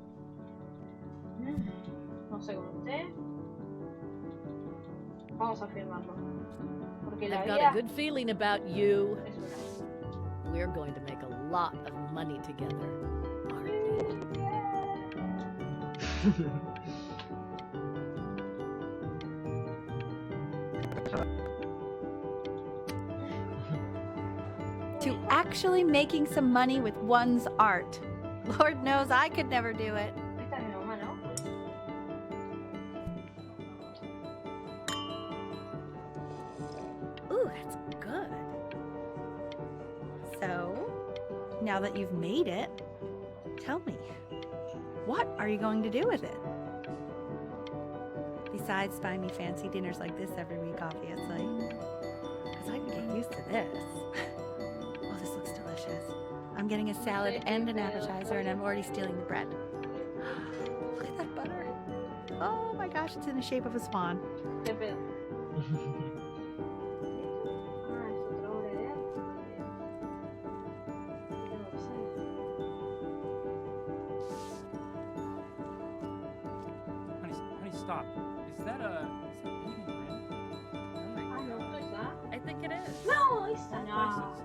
No sé cómo usted. Vamos a firmarlo. Porque la I've vida... got a good feeling about you. We're going to make a lot of money together, aren't we? To actually making some money with one's art. Lord knows I could never do it. Esta es mi mamá, ¿no? Ooh, that's good. So, now that you've made it, tell me, what are you going to do with it? Besides buying me fancy dinners like this every week, obviously. Because I can get used to this. Oh, this looks delicious. I'm getting a salad and an appetizer, and I'm already stealing the bread. Look at that butter. Oh my gosh, it's in the shape of a swan. ¿Qué pedo? Ah, es otra obra de arte. Tengo opciones. Honey, stop. Is that Eden Brand? Ah, no, ¿no está? I think it is. No, esta no.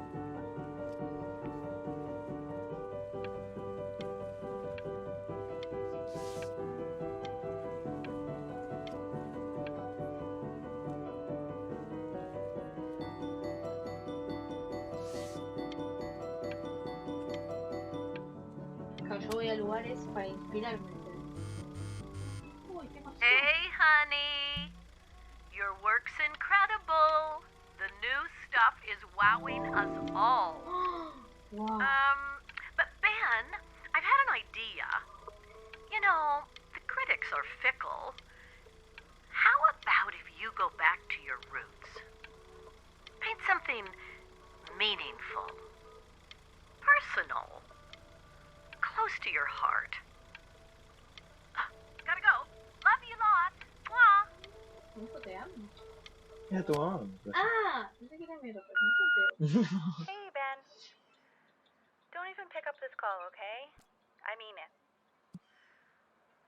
Claro, yo voy a lugares para inspirarme. Uy, ¿qué pasó? Hey, honey. Your work's incredible. The new stuff is wowing us all. Wow. But Ben, I've had an idea. You know, the critics are fickle. How about if you go back to your roots? Paint something meaningful, personal, close to your heart. Gotta go. Love you lots. Mwah. ¿Cómo te amo? Es tu mamá. Ah, pensé que era mi representante. Hey, Ben. Don't even pick up this call, okay? I mean it.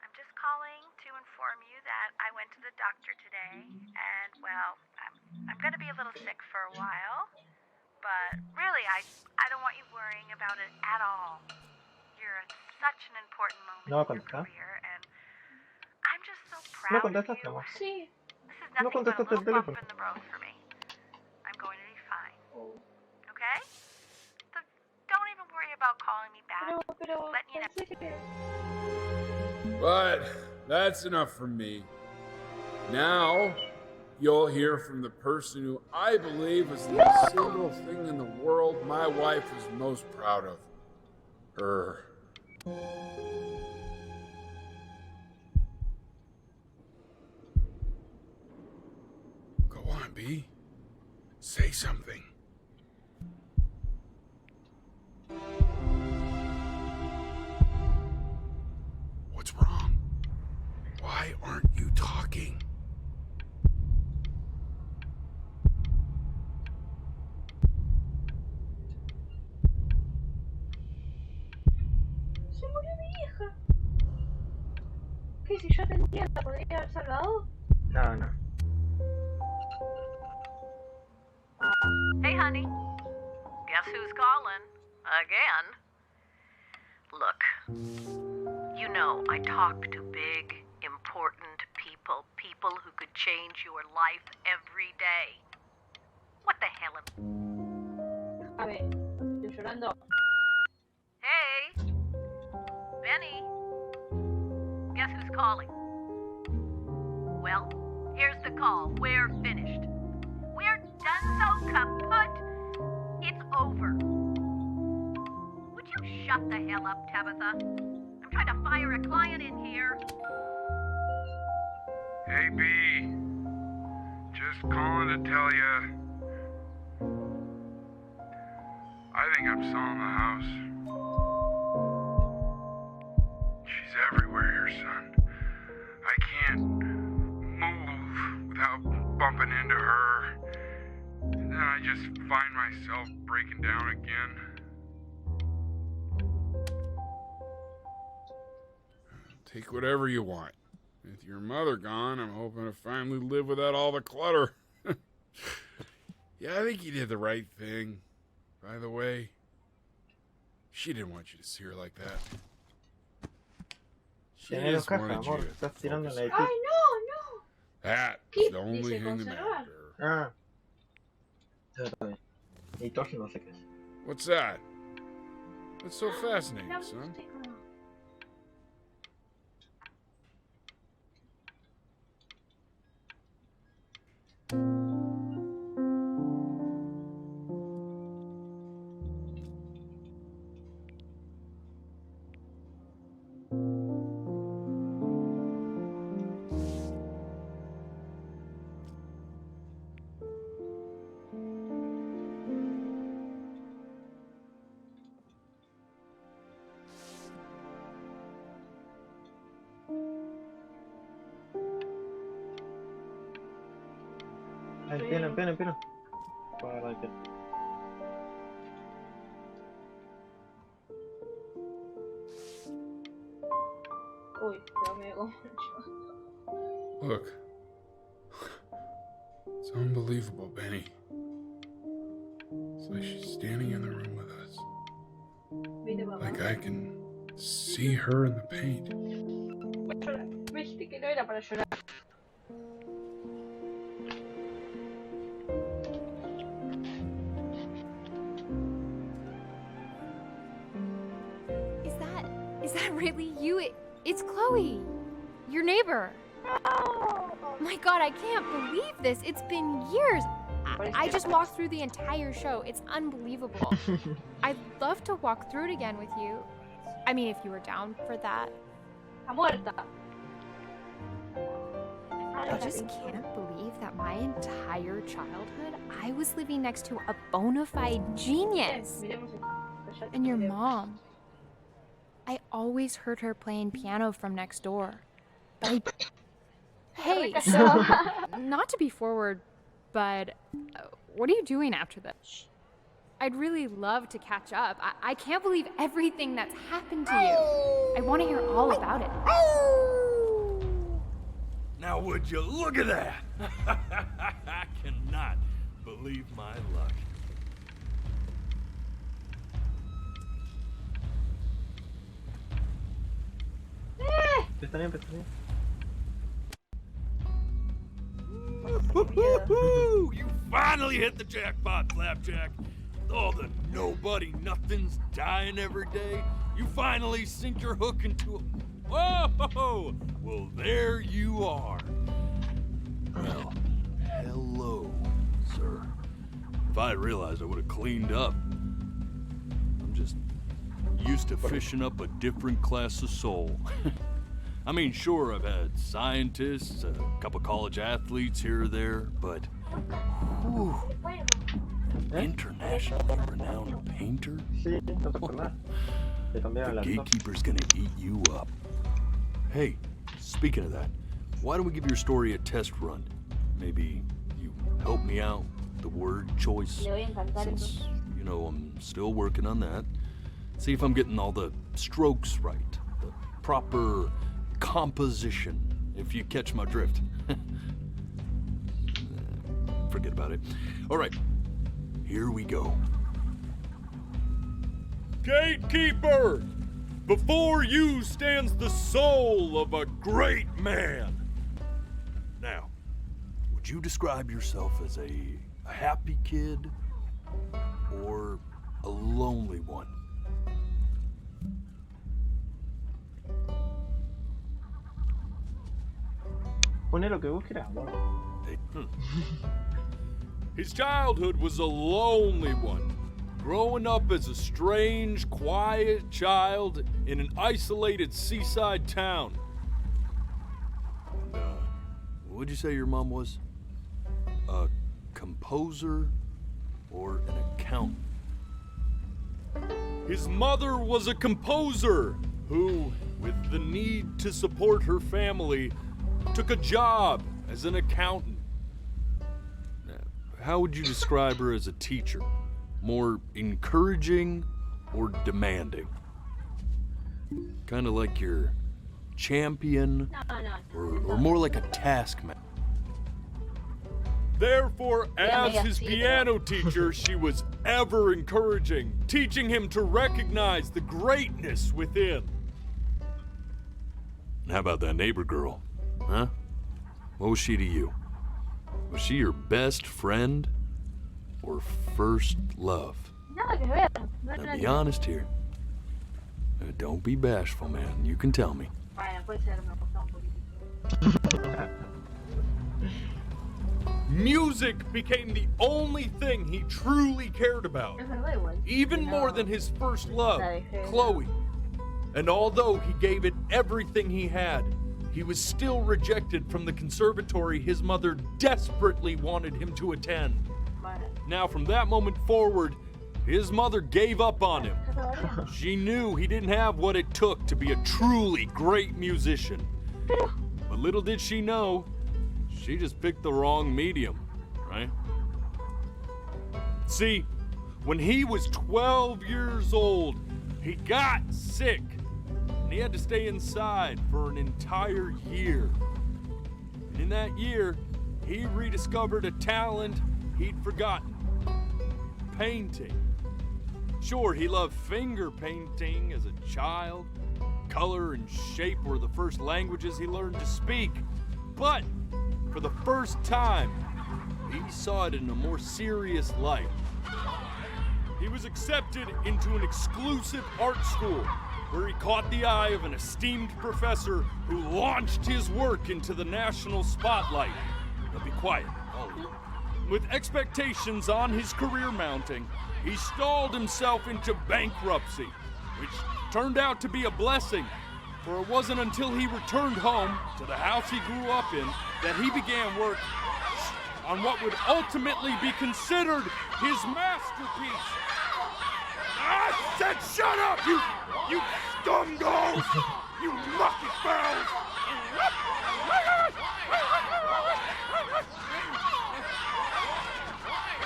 I'm just calling to inform you that I went to the doctor today, and, well, I'm gonna be a little sick for a while, but really, I don't want you worrying about it at all. You're at such an important moment No in your contesta. career, and I'm just so No proud of contestaste, you. amor. Sí. This is No nothing but a contestaste el little bump teléfono. in the road for me. I'm going to be fine. Oh. Okay? So don't even worry about calling me back. Pero Let you know. pensé que... But that's enough from me. Now, you'll hear from the person who I believe is the single thing in the world my wife is most proud of. Her. Go on, B. Say something. What's wrong? Why aren't you talking? Se murió mi hija. ¿Qué si yo tendría la podría haber salvado? No, no. Hey, honey. Guess who's calling? Again. Look, you know I talk to big, important people. People who could change your life every day. What the hell am... A ver, estoy llorando. Hey! Benny! Guess who's calling? Well, here's the call. We're finished. We're done so kaput. It's over. Would you shut the hell up, Tabitha? I'm trying to fire a client in here. Hey, B. Just calling to tell you. I think I'm selling the house. She's everywhere here, son. I can't move without bumping into her. And then I just find myself breaking down again. Take whatever you want. With your mother gone, I'm hoping to finally live without all the clutter. Yeah, I think you did the right thing. By the way, she didn't want you to see her like that. Tener Just caja, wanted you amor. to Estás tirando la focus. edificio. ¡Ay, no! That's ¿Qué? the only Dice thing that conservar. matters. Ah. Está bien. Editor no sé qué es. What's that? That's so fascinating, La son. música. El piano, el piano, el piano. Para el piano. Uy, pero me como Look. It's unbelievable, Benny. It's like she's standing in the room with us. ¿Viste, mamá? Like I can see her in the paint. Voy a llorar. Me dijiste que no era para llorar. Is that really you? It's Chloe, your neighbor. My God, I can't believe this. It's been years. I just walked through the entire show. It's unbelievable. I'd love to walk through it again with you. I mean, if you were down for that. Está muerta. I just can't believe that my entire childhood, I was living next to a bona fide genius. And your mom. I always heard her playing piano from next door. Hey, so, not to be forward, but what are you doing after this? I'd really love to catch up. I can't believe everything that's happened to you. I want to hear all about it. Now would you look at that? I cannot believe my luck. Pestaña, pestaña. Woo-hoo-hoo! You finally hit the jackpot, Flapjack. All the nobody nothings dying every day. You finally sink your hook into a... Whoa! Well, there you are. Well, hello, sir. If I had realized, I would have cleaned up. I'm just used to fishing up a different class of soul. I mean, sure, I've had scientists, a couple college athletes here or there, but... Whew, internationally renowned painter? Sí, no te acordás. Te cambiaron The la gatekeeper's gonna eat you up. Hey, speaking of that, why don't we give your story a test run? Maybe you help me out with the word choice, Le voy a encantar since, you know, I'm still working on that. See if I'm getting all the strokes right, the proper composition, if you catch my drift. Forget about it. All right, here we go. Gatekeeper! Before you stands the soul of a great man. Now, would you describe yourself as a happy kid or a lonely one? Pone lo que vos quieras, amor. His childhood was a lonely one, growing up as a strange, quiet child in an isolated seaside town. And, what'd you say your mom was? A composer or an accountant? His mother was a composer who, with the need to support her family, took a job as an accountant. How would you describe her as a teacher? More encouraging or demanding? Kind of like your champion, or more like a taskmaster? Therefore, as his piano teacher, she was ever encouraging, teaching him to recognize the greatness within. How about that neighbor girl? Huh? What was she to you? Was she your best friend or first love? Nada que ver. No Now era be ni- honest here. Don't be bashful, man. You can tell me. Bueno, puede ser, me costó un poquito. Music became the only thing he truly cared about, Es verdad igual. even more than his first love, Chloe. And although he gave it everything he had, he was still rejected from the conservatory his mother desperately wanted him to attend. Now, from that moment forward, his mother gave up on him. She knew he didn't have what it took to be a truly great musician. But little did she know, she just picked the wrong medium, right? See, when he was 12 years old, he got sick, and he had to stay inside for an entire year. And in that year, he rediscovered a talent he'd forgotten: painting. Sure, he loved finger painting as a child. Color and shape were the first languages he learned to speak. But for the first time, he saw it in a more serious light. He was accepted into an exclusive art school where he caught the eye of an esteemed professor who launched his work into the national spotlight. Now be quiet, all of you. With expectations on his career mounting, he stalled himself into bankruptcy, which turned out to be a blessing, for it wasn't until he returned home to the house he grew up in that he began work on what would ultimately be considered his masterpiece. I said shut up, you scumballs! You lucky fowls!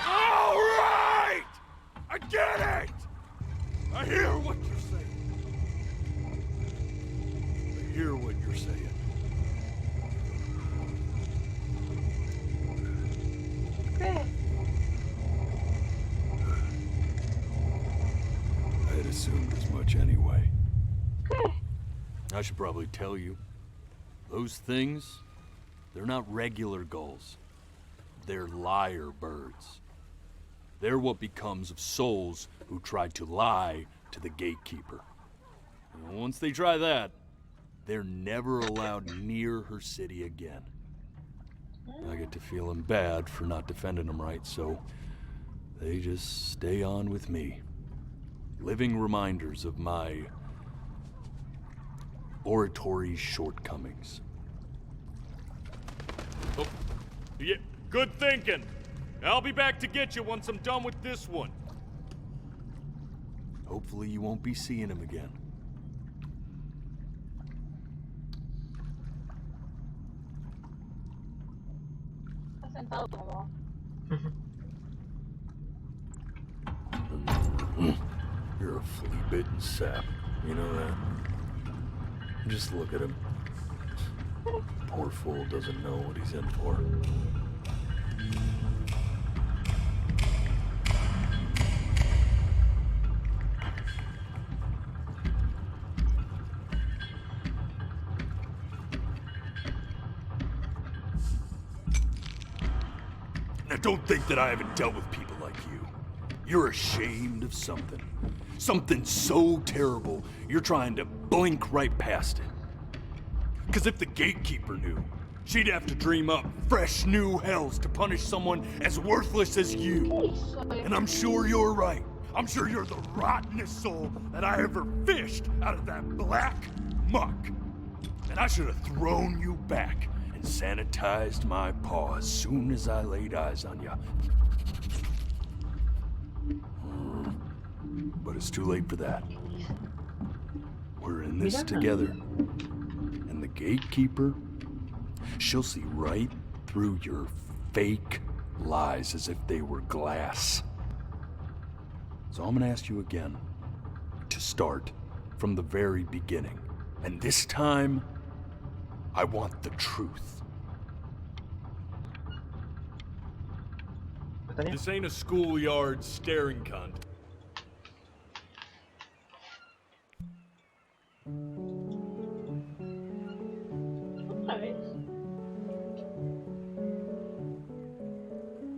All right! I get it! I hear what you're saying. I hear what you're saying. I had assumed as much anyway. I should probably tell you, those things, they're not regular gulls. They're lyre birds. They're what becomes of souls who try to lie to the gatekeeper. And once they try that, they're never allowed near her city again. I get to feeling bad for not defending them right, so they just stay on with me. Living reminders of my oratory shortcomings. Oh, yeah, good thinking. I'll be back to get you once I'm done with this one. Hopefully you won't be seeing him again. You're a flea-bitten sap. You know that? Just look at him. Poor fool doesn't know what he's in for. Now don't think that I haven't dealt with people like you. You're ashamed of something. Something so terrible, you're trying to blink right past it. Because if the gatekeeper knew, she'd have to dream up fresh new hells to punish someone as worthless as you. And I'm sure you're right. I'm sure you're the rottenest soul that I ever fished out of that black muck. And I should have thrown you back and sanitized my paw as soon as I laid eyes on you. But it's too late for that. We're in this together. And the gatekeeper, she'll see right through your fake lies as if they were glass. So I'm gonna ask you again to start from the very beginning. And this time, I want the truth. This ain't a schoolyard staring contest.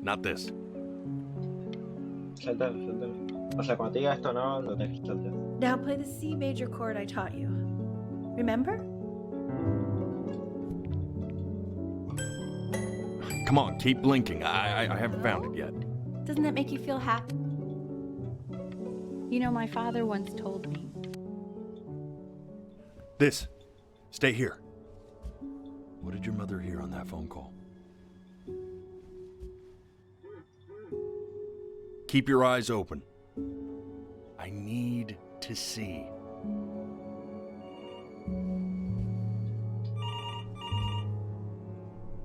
not this. Saltalo, saltalo. O sea, cuando te diga esto no, lo tenés que saltar. Now play the C major chord I taught you. Remember? Come on, keep blinking. I haven't found it yet. Doesn't that make you feel happy? You know, my father once told me, This. Stay here. What did your mother hear on that phone call? Keep your eyes open. I need to see.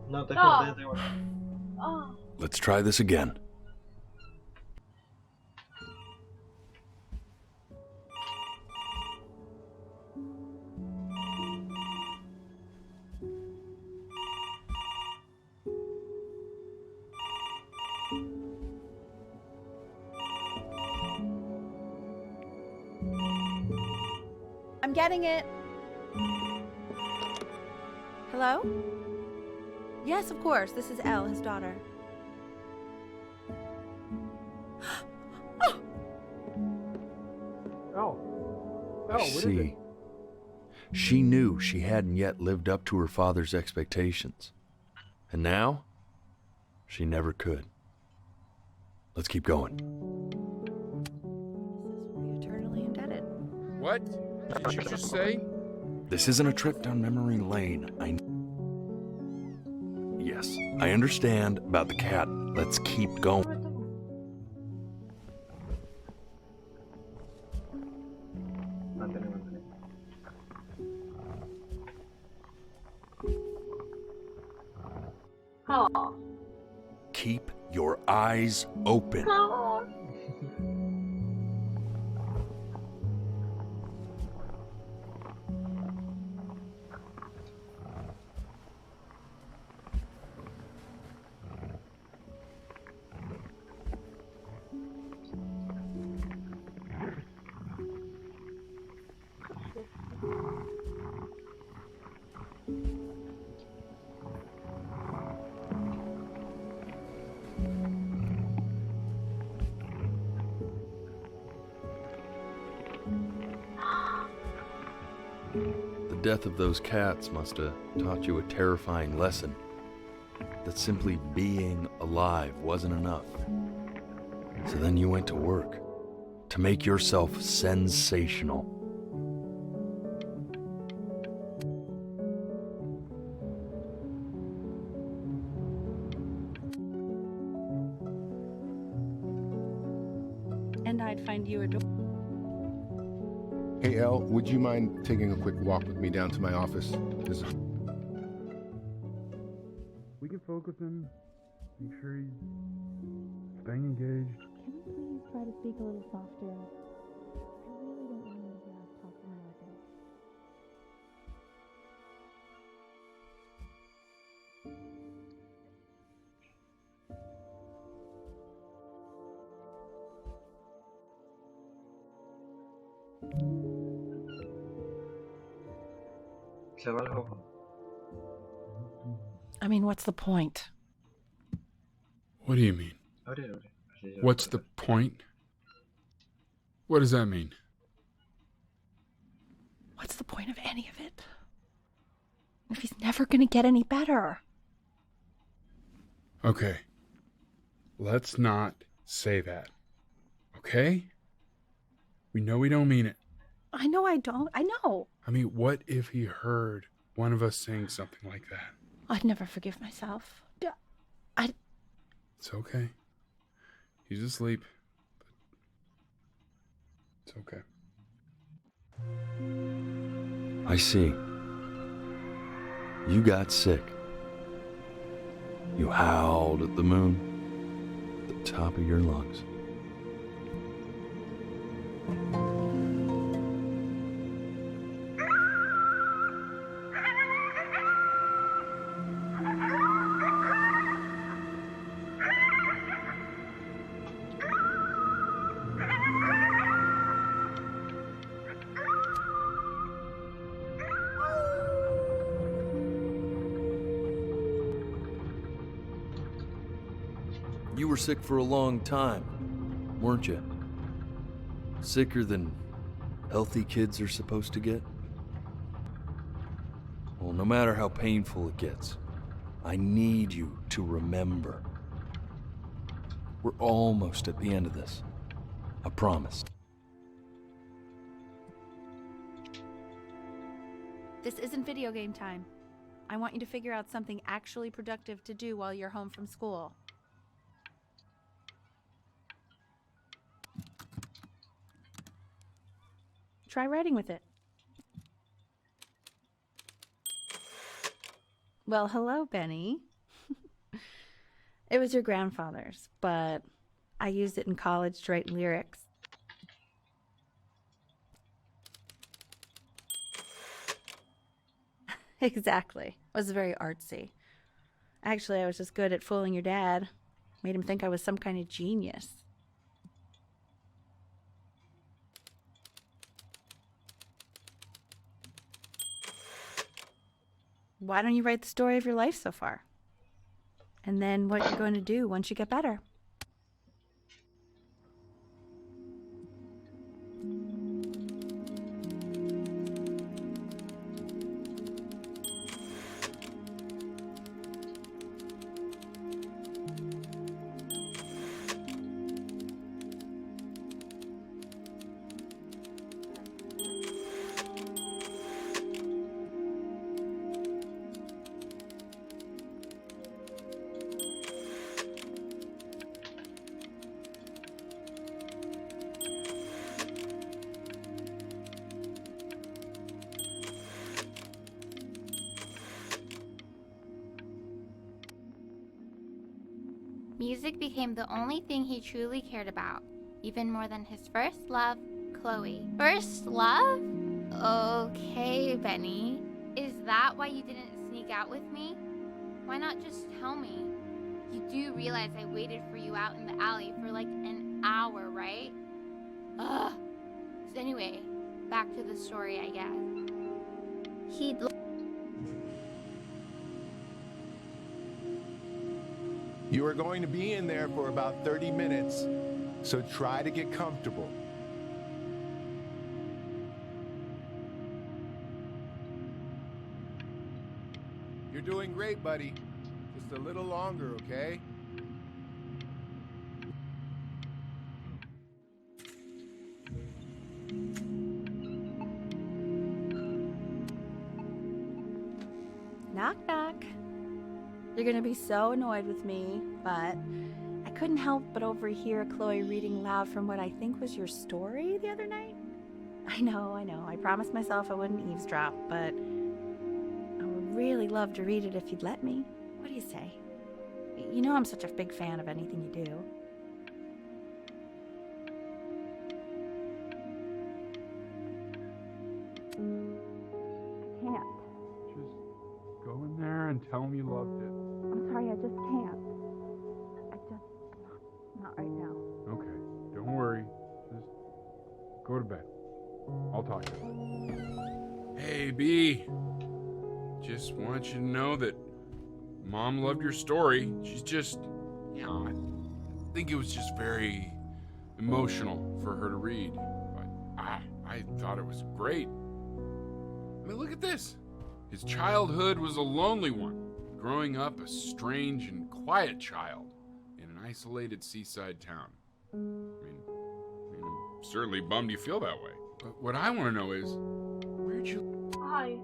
No, te No. juro, Oh. Let's try this again. I'm getting it. Hello? Yes, of course. This is Elle, his daughter. Oh, what is it? See, she knew she hadn't yet lived up to her father's expectations. And now, she never could. Let's keep going. We're eternally indebted. What did you just say? This isn't a trip down memory lane. Yes, I understand about the cat. Let's keep going. Mantén, mantén. Oh. Keep your eyes open. Oh. The death of those cats must have taught you a terrifying lesson. That simply being alive wasn't enough. So then you went to work to make yourself sensational. and I'd find you adorable. Hey, Elle, would you mind taking a quick walk with me down to my office? We can focus him, make sure he's staying engaged. Can we please try to speak a little softer? I really don't want him to hear us talking like this. Cierra los ojos. I mean, what's the point? What do you mean? Abre, abre. Así ya. What's the point? What does that mean? What's the point of any of it? If he's never gonna get any better. Okay. Let's not say that. Okay? We know we don't mean it. I know I don't. I know. I mean, what if he heard one of us saying something like that? I'd never forgive myself. It's okay. He's asleep. It's okay. I see. You got sick. You howled at the moon, at the top of your lungs. You were sick for a long time, weren't you? Sicker than healthy kids are supposed to get? Well, no matter how painful it gets, I need you to remember. We're almost at the end of this. I promise. This isn't video game time. I want you to figure out something actually productive to do while you're home from school. Try writing with it. Well, hello, Benny. It was your grandfather's, but I used it in college to write lyrics. Exactly. It was very artsy. Actually, I was just good at fooling your dad. Made him think I was some kind of genius. Why don't you write the story of your life so far? And then what you're going to do once you get better. Music became the only thing he truly cared about, even more than his first love, Chloe. First love? Okay, Benny. Is that why you didn't sneak out with me? Why not just tell me? You do realize I waited for you out in the alley for like an hour, right? Ugh. So anyway, back to the story, I guess. He'd You are going to be in there for about 30 minutes, so try to get comfortable. You're doing great, buddy. Just a little longer, okay? Knock, knock. You're gonna be so annoyed with me, but I couldn't help but overhear Chloe reading loud from what I think was your story the other night. I know. I promised myself I wouldn't eavesdrop, but I would really love to read it if you'd let me. What do you say? You know I'm such a big fan of anything you do. I can't. Just go in there and tell him you loved it. I'm sorry, I just can't. Not right now. Okay, don't worry. Just go to bed. I'll talk to you. Hey, B. Just want you to know that Mom loved your story. She's just, I think it was just very emotional for her to read. But I thought it was great. I mean, look at this. His childhood was a lonely one, growing up a strange and quiet child in an isolated seaside town. I mean, I'm certainly bummed you feel that way. But what I want to know is, where'd you... Hi.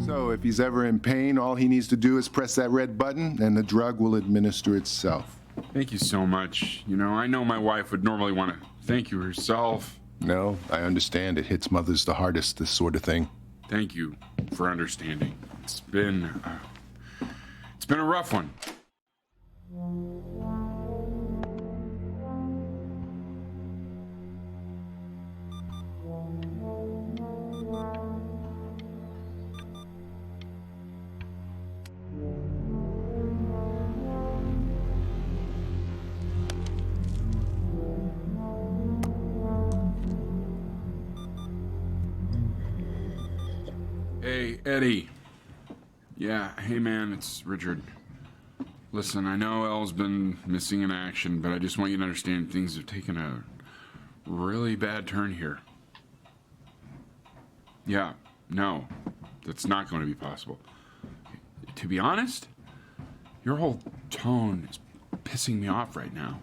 So if he's ever in pain, all he needs to do is press that red button and the drug will administer itself. Thank you so much. You know, I know my wife would normally want to thank you herself. No, I understand. It hits mothers the hardest, this sort of thing. Thank you for understanding. It's been a rough one. Hey, Eddie. Yeah, hey man, it's Richard. Listen, I know Elle's been missing in action, but I just want you to understand things have taken a really bad turn here. Yeah, no, that's not going to be possible. To be honest, your whole tone is pissing me off right now.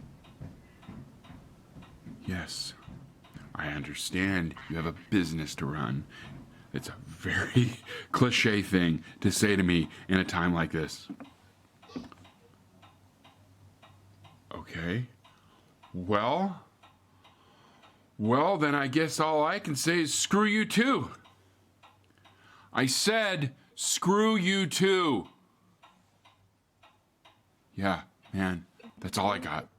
Yes, I understand you have a business to run. It's a very cliche thing to say to me in a time like this. Okay. Well, then I guess all I can say is screw you too. I said screw you too. Yeah, man, that's all I got.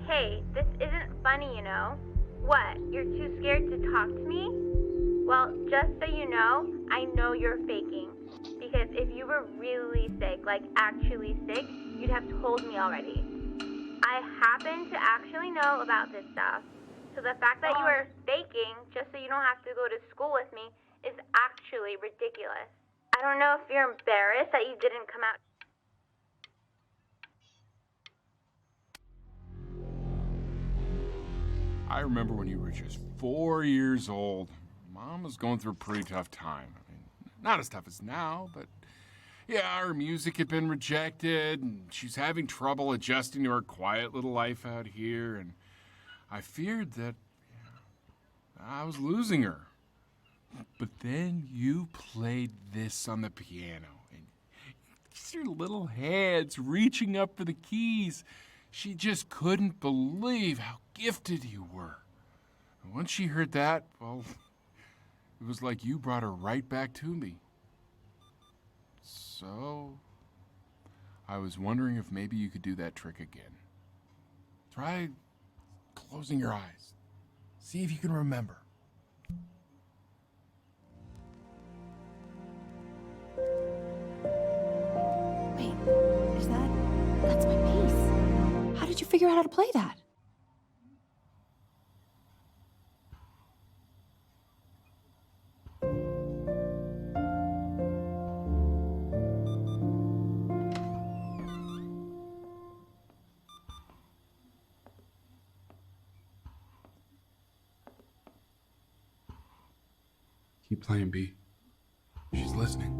Hey, this isn't funny, you know. What, you're too scared to talk to me? Well, just so you know, I know you're faking. Because if you were really sick, like actually sick, you'd have told me already. I happen to actually know about this stuff. So the fact that you are faking just so you don't have to go to school with me is actually ridiculous. I don't know if you're embarrassed that you didn't come out. I remember when you were just 4 years old. Mom was going through a pretty tough time. I mean, not as tough as now, but yeah, her music had been rejected, and she's having trouble adjusting to her quiet little life out here, and I feared that I was losing her. But then you played this on the piano, and just your little hands reaching up for the keys. She just couldn't believe how gifted you were. And once she heard that, well, it was like you brought her right back to me. So, I was wondering if maybe you could do that trick again. Try closing your eyes. See if you can remember. Wait, is that's my piece. How did you figure out how to play that? Keep playing, B. She's listening.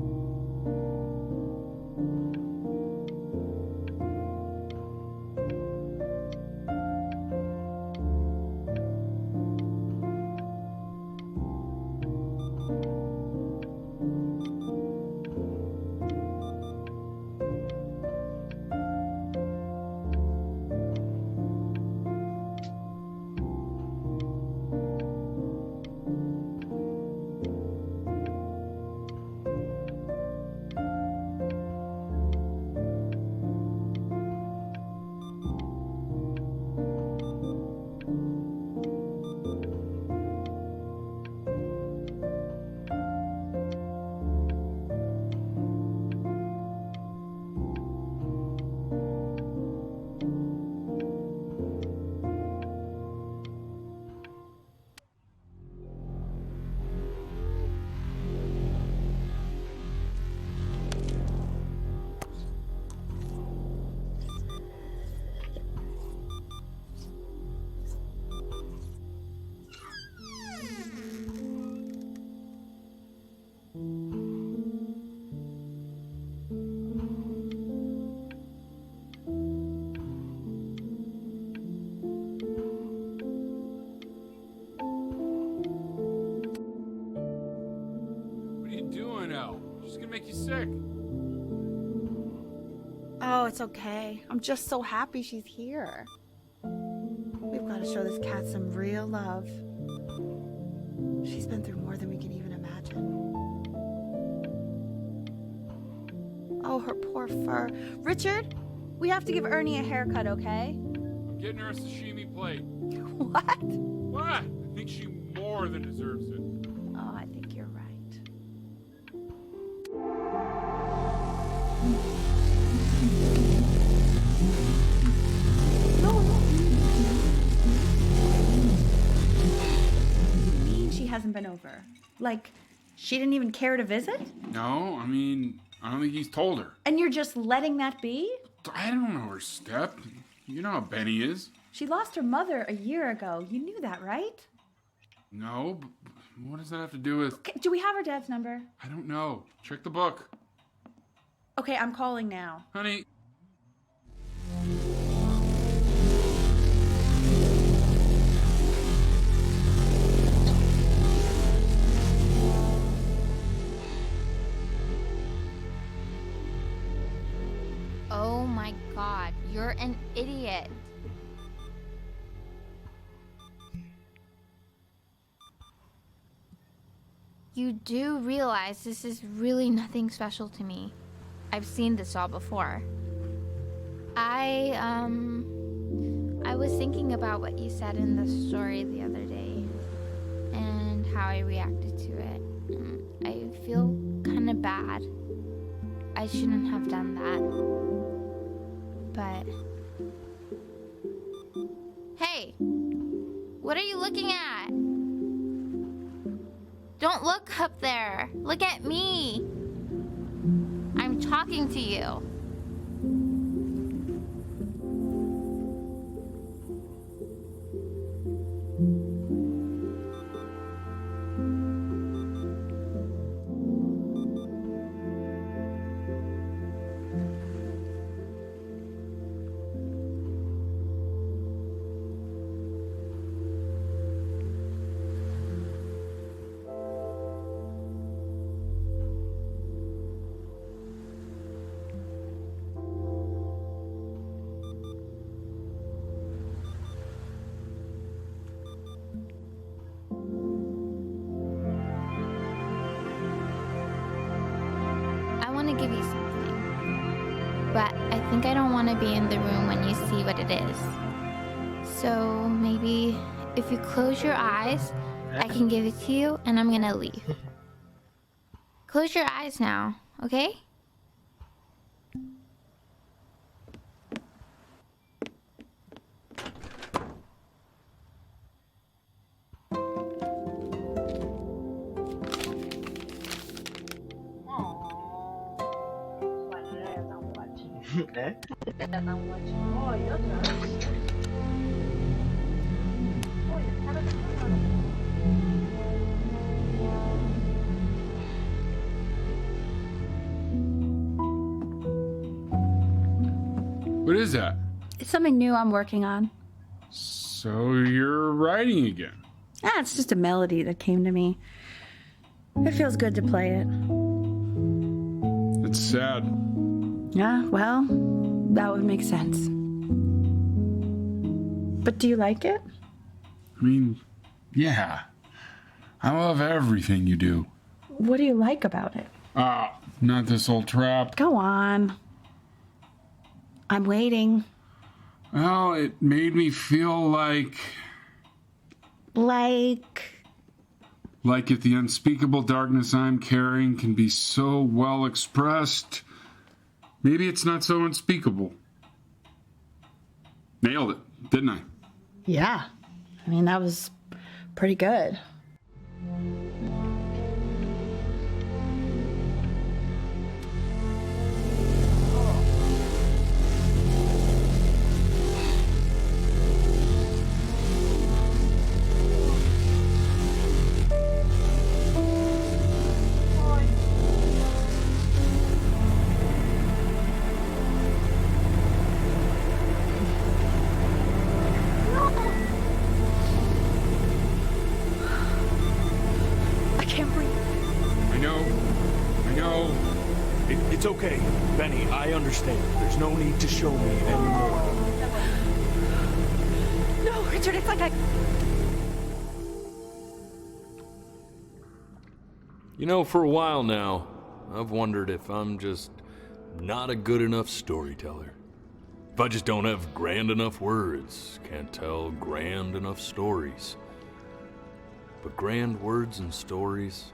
Oh, it's okay. I'm just so happy she's here. We've got to show this cat some real love. She's been through more than we can even imagine. Oh, her poor fur. Richard, we have to give Ernie a haircut, okay? Getting her a sashimi plate. What? What? I think she more than deserves it. Oh, I think you're right. No. You mean she hasn't been over? Like, she didn't even care to visit? No, I mean, I don't think he's told her. And you're just letting that be? I don't know her step. You know how Benny is. She lost her mother a year ago. You knew that, right? No, but what does that have to do with... Okay, do we have her dad's number? I don't know. Check the book. Okay, I'm calling now. Honey. Oh my god, you're an idiot. You do realize this is really nothing special to me. I've seen this all before. I was thinking about what you said in the story the other day and how I reacted to it. I feel kind of bad. I shouldn't have done that. But... Hey! What are you looking at? Don't look up there. Look at me. I'm talking to you. Give you something, but I think I don't want to be in the room when you see what it is. So maybe if you close your eyes, I can give it to you and I'm gonna leave. Close your eyes now, okay? ¿Eh? What is that? It's something new I'm working on. So you're writing again? Ah, it's just a melody that came to me. It feels good to play it. It's sad. Yeah, well, that would make sense. But do you like it? I mean, yeah. I love everything you do. What do you like about it? Not this old trap. Go on. I'm waiting. Well, it made me feel like if the unspeakable darkness I'm carrying can be so well expressed, maybe it's not so unspeakable. Nailed it, didn't I? Yeah. I mean, that was pretty good. understand. There's no need to show me anymore. No, Richard, it's like I... You know, for a while now, I've wondered if I'm just not a good enough storyteller. If I just don't have grand enough words, can't tell grand enough stories. But grand words and stories,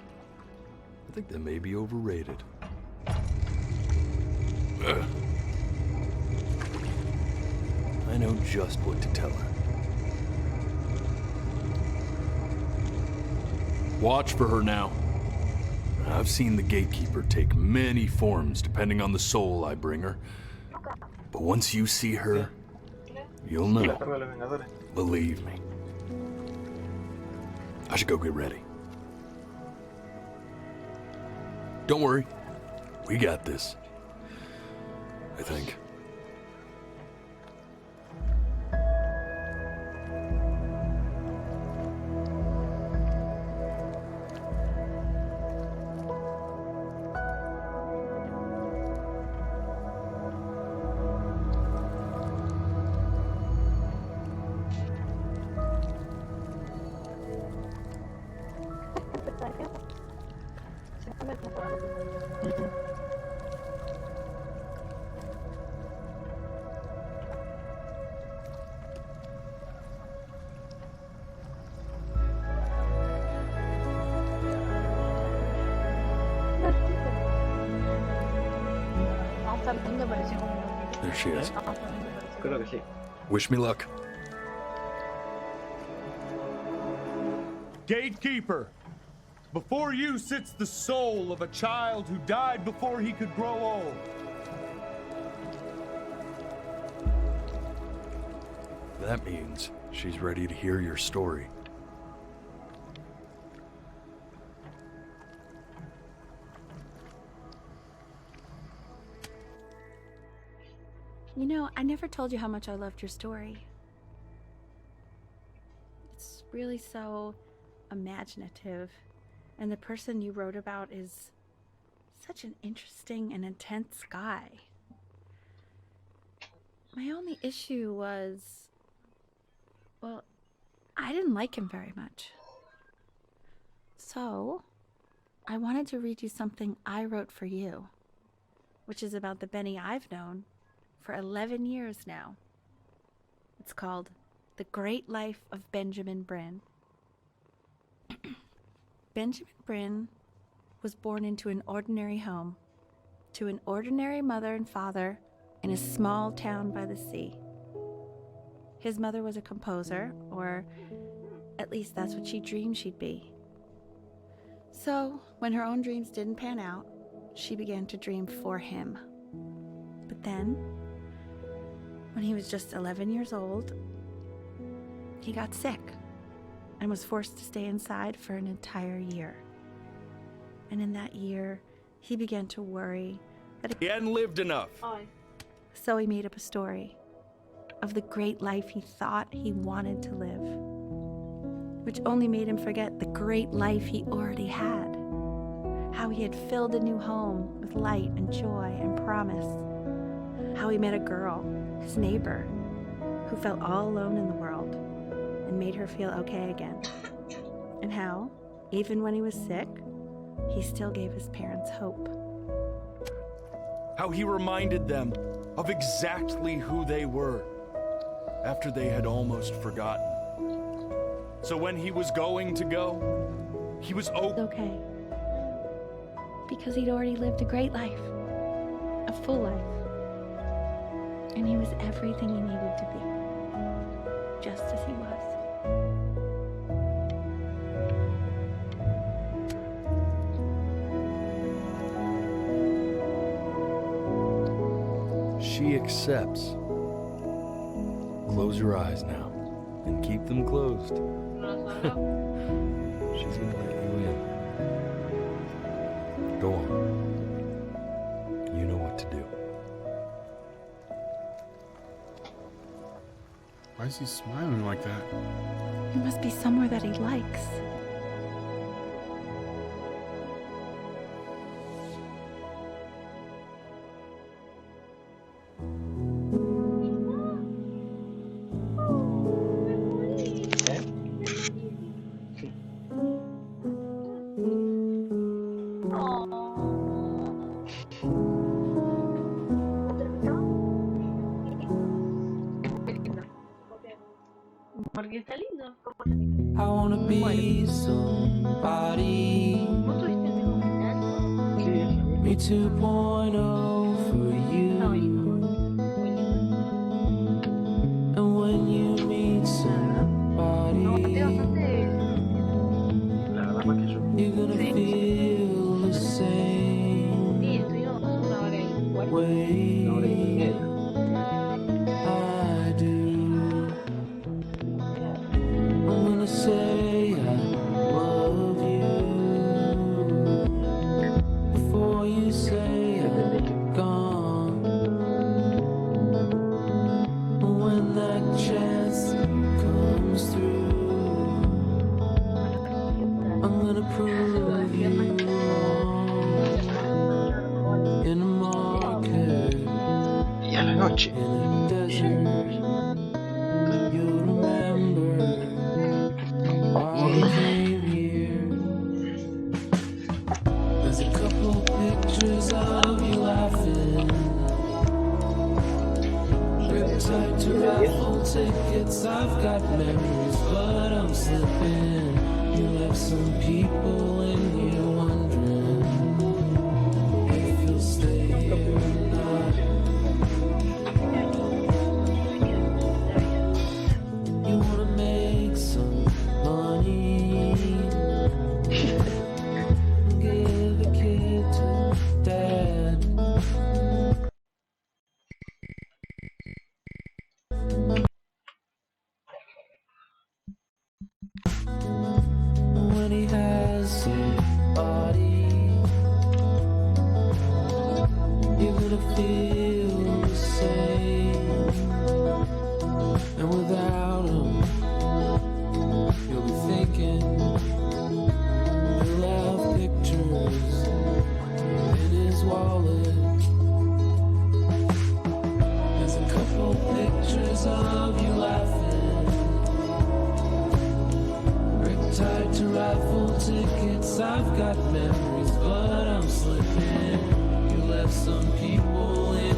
I think they may be overrated. Ugh. I know just what to tell her. Watch for her now. I've seen the gatekeeper take many forms depending on the soul I bring her. But once you see her, you'll know. Believe me. I should go get ready. Don't worry. We got this. I think. There she is. Wish me luck. Gatekeeper, before you sits the soul of a child who died before he could grow old. That means she's ready to hear your story. You know, I never told you how much I loved your story. It's really so imaginative, and the person you wrote about is such an interesting and intense guy. My only issue was, well, I didn't like him very much. So, I wanted to read you something I wrote for you, which is about the Benny I've known for 11 years now. It's called The Great Life of Benjamin Bryn. Benjamin Bryn was born into an ordinary home, to an ordinary mother and father in a small town by the sea. His mother was a composer, or at least that's what she dreamed she'd be. So, when her own dreams didn't pan out, she began to dream for him. But then, when he was just 11 years old, he got sick and was forced to stay inside for an entire year. And in that year, he began to worry that he hadn't lived enough. So he made up a story of the great life he thought he wanted to live, which only made him forget the great life he already had. How he had filled a new home with light and joy and promise. How he met a girl, his neighbor, who felt all alone in the world and made her feel okay again. And how, even when he was sick, he still gave his parents hope. How he reminded them of exactly who they were after they had almost forgotten. So when he was going to go, he was okay. Because he'd already lived a great life, a full life. And he was everything he needed to be, just as he was. She accepts. Close your eyes now, and keep them closed. She's gonna let you in. Go on. You know what to do. Why is he smiling like that? It must be somewhere that he likes. Porque está lindo. I wanna be somebody. ¿Vos tuviste el mismo final? Me 2.0 for you. And when you meet somebody, you're gonna feel the same way I do. I'm gonna say I love you before you say I'm gone. When that chance comes through, I'm gonna prove you wrong. In a market, in a desert, you'll remember why I came here. There's a couple pictures of you laughing, tied to raffle tickets. I've got memories, but I'm slipping. You left some people in here wondering if you'll stay or not. You wanna make some money, give a kid to dad. When he has somebody, you're gonna feel the same. And without him, you'll be thinking he'll have pictures in his wallet. There's a couple pictures of you laughing, tied to rifle tickets. I've got memories, but I'm slipping. You left some people in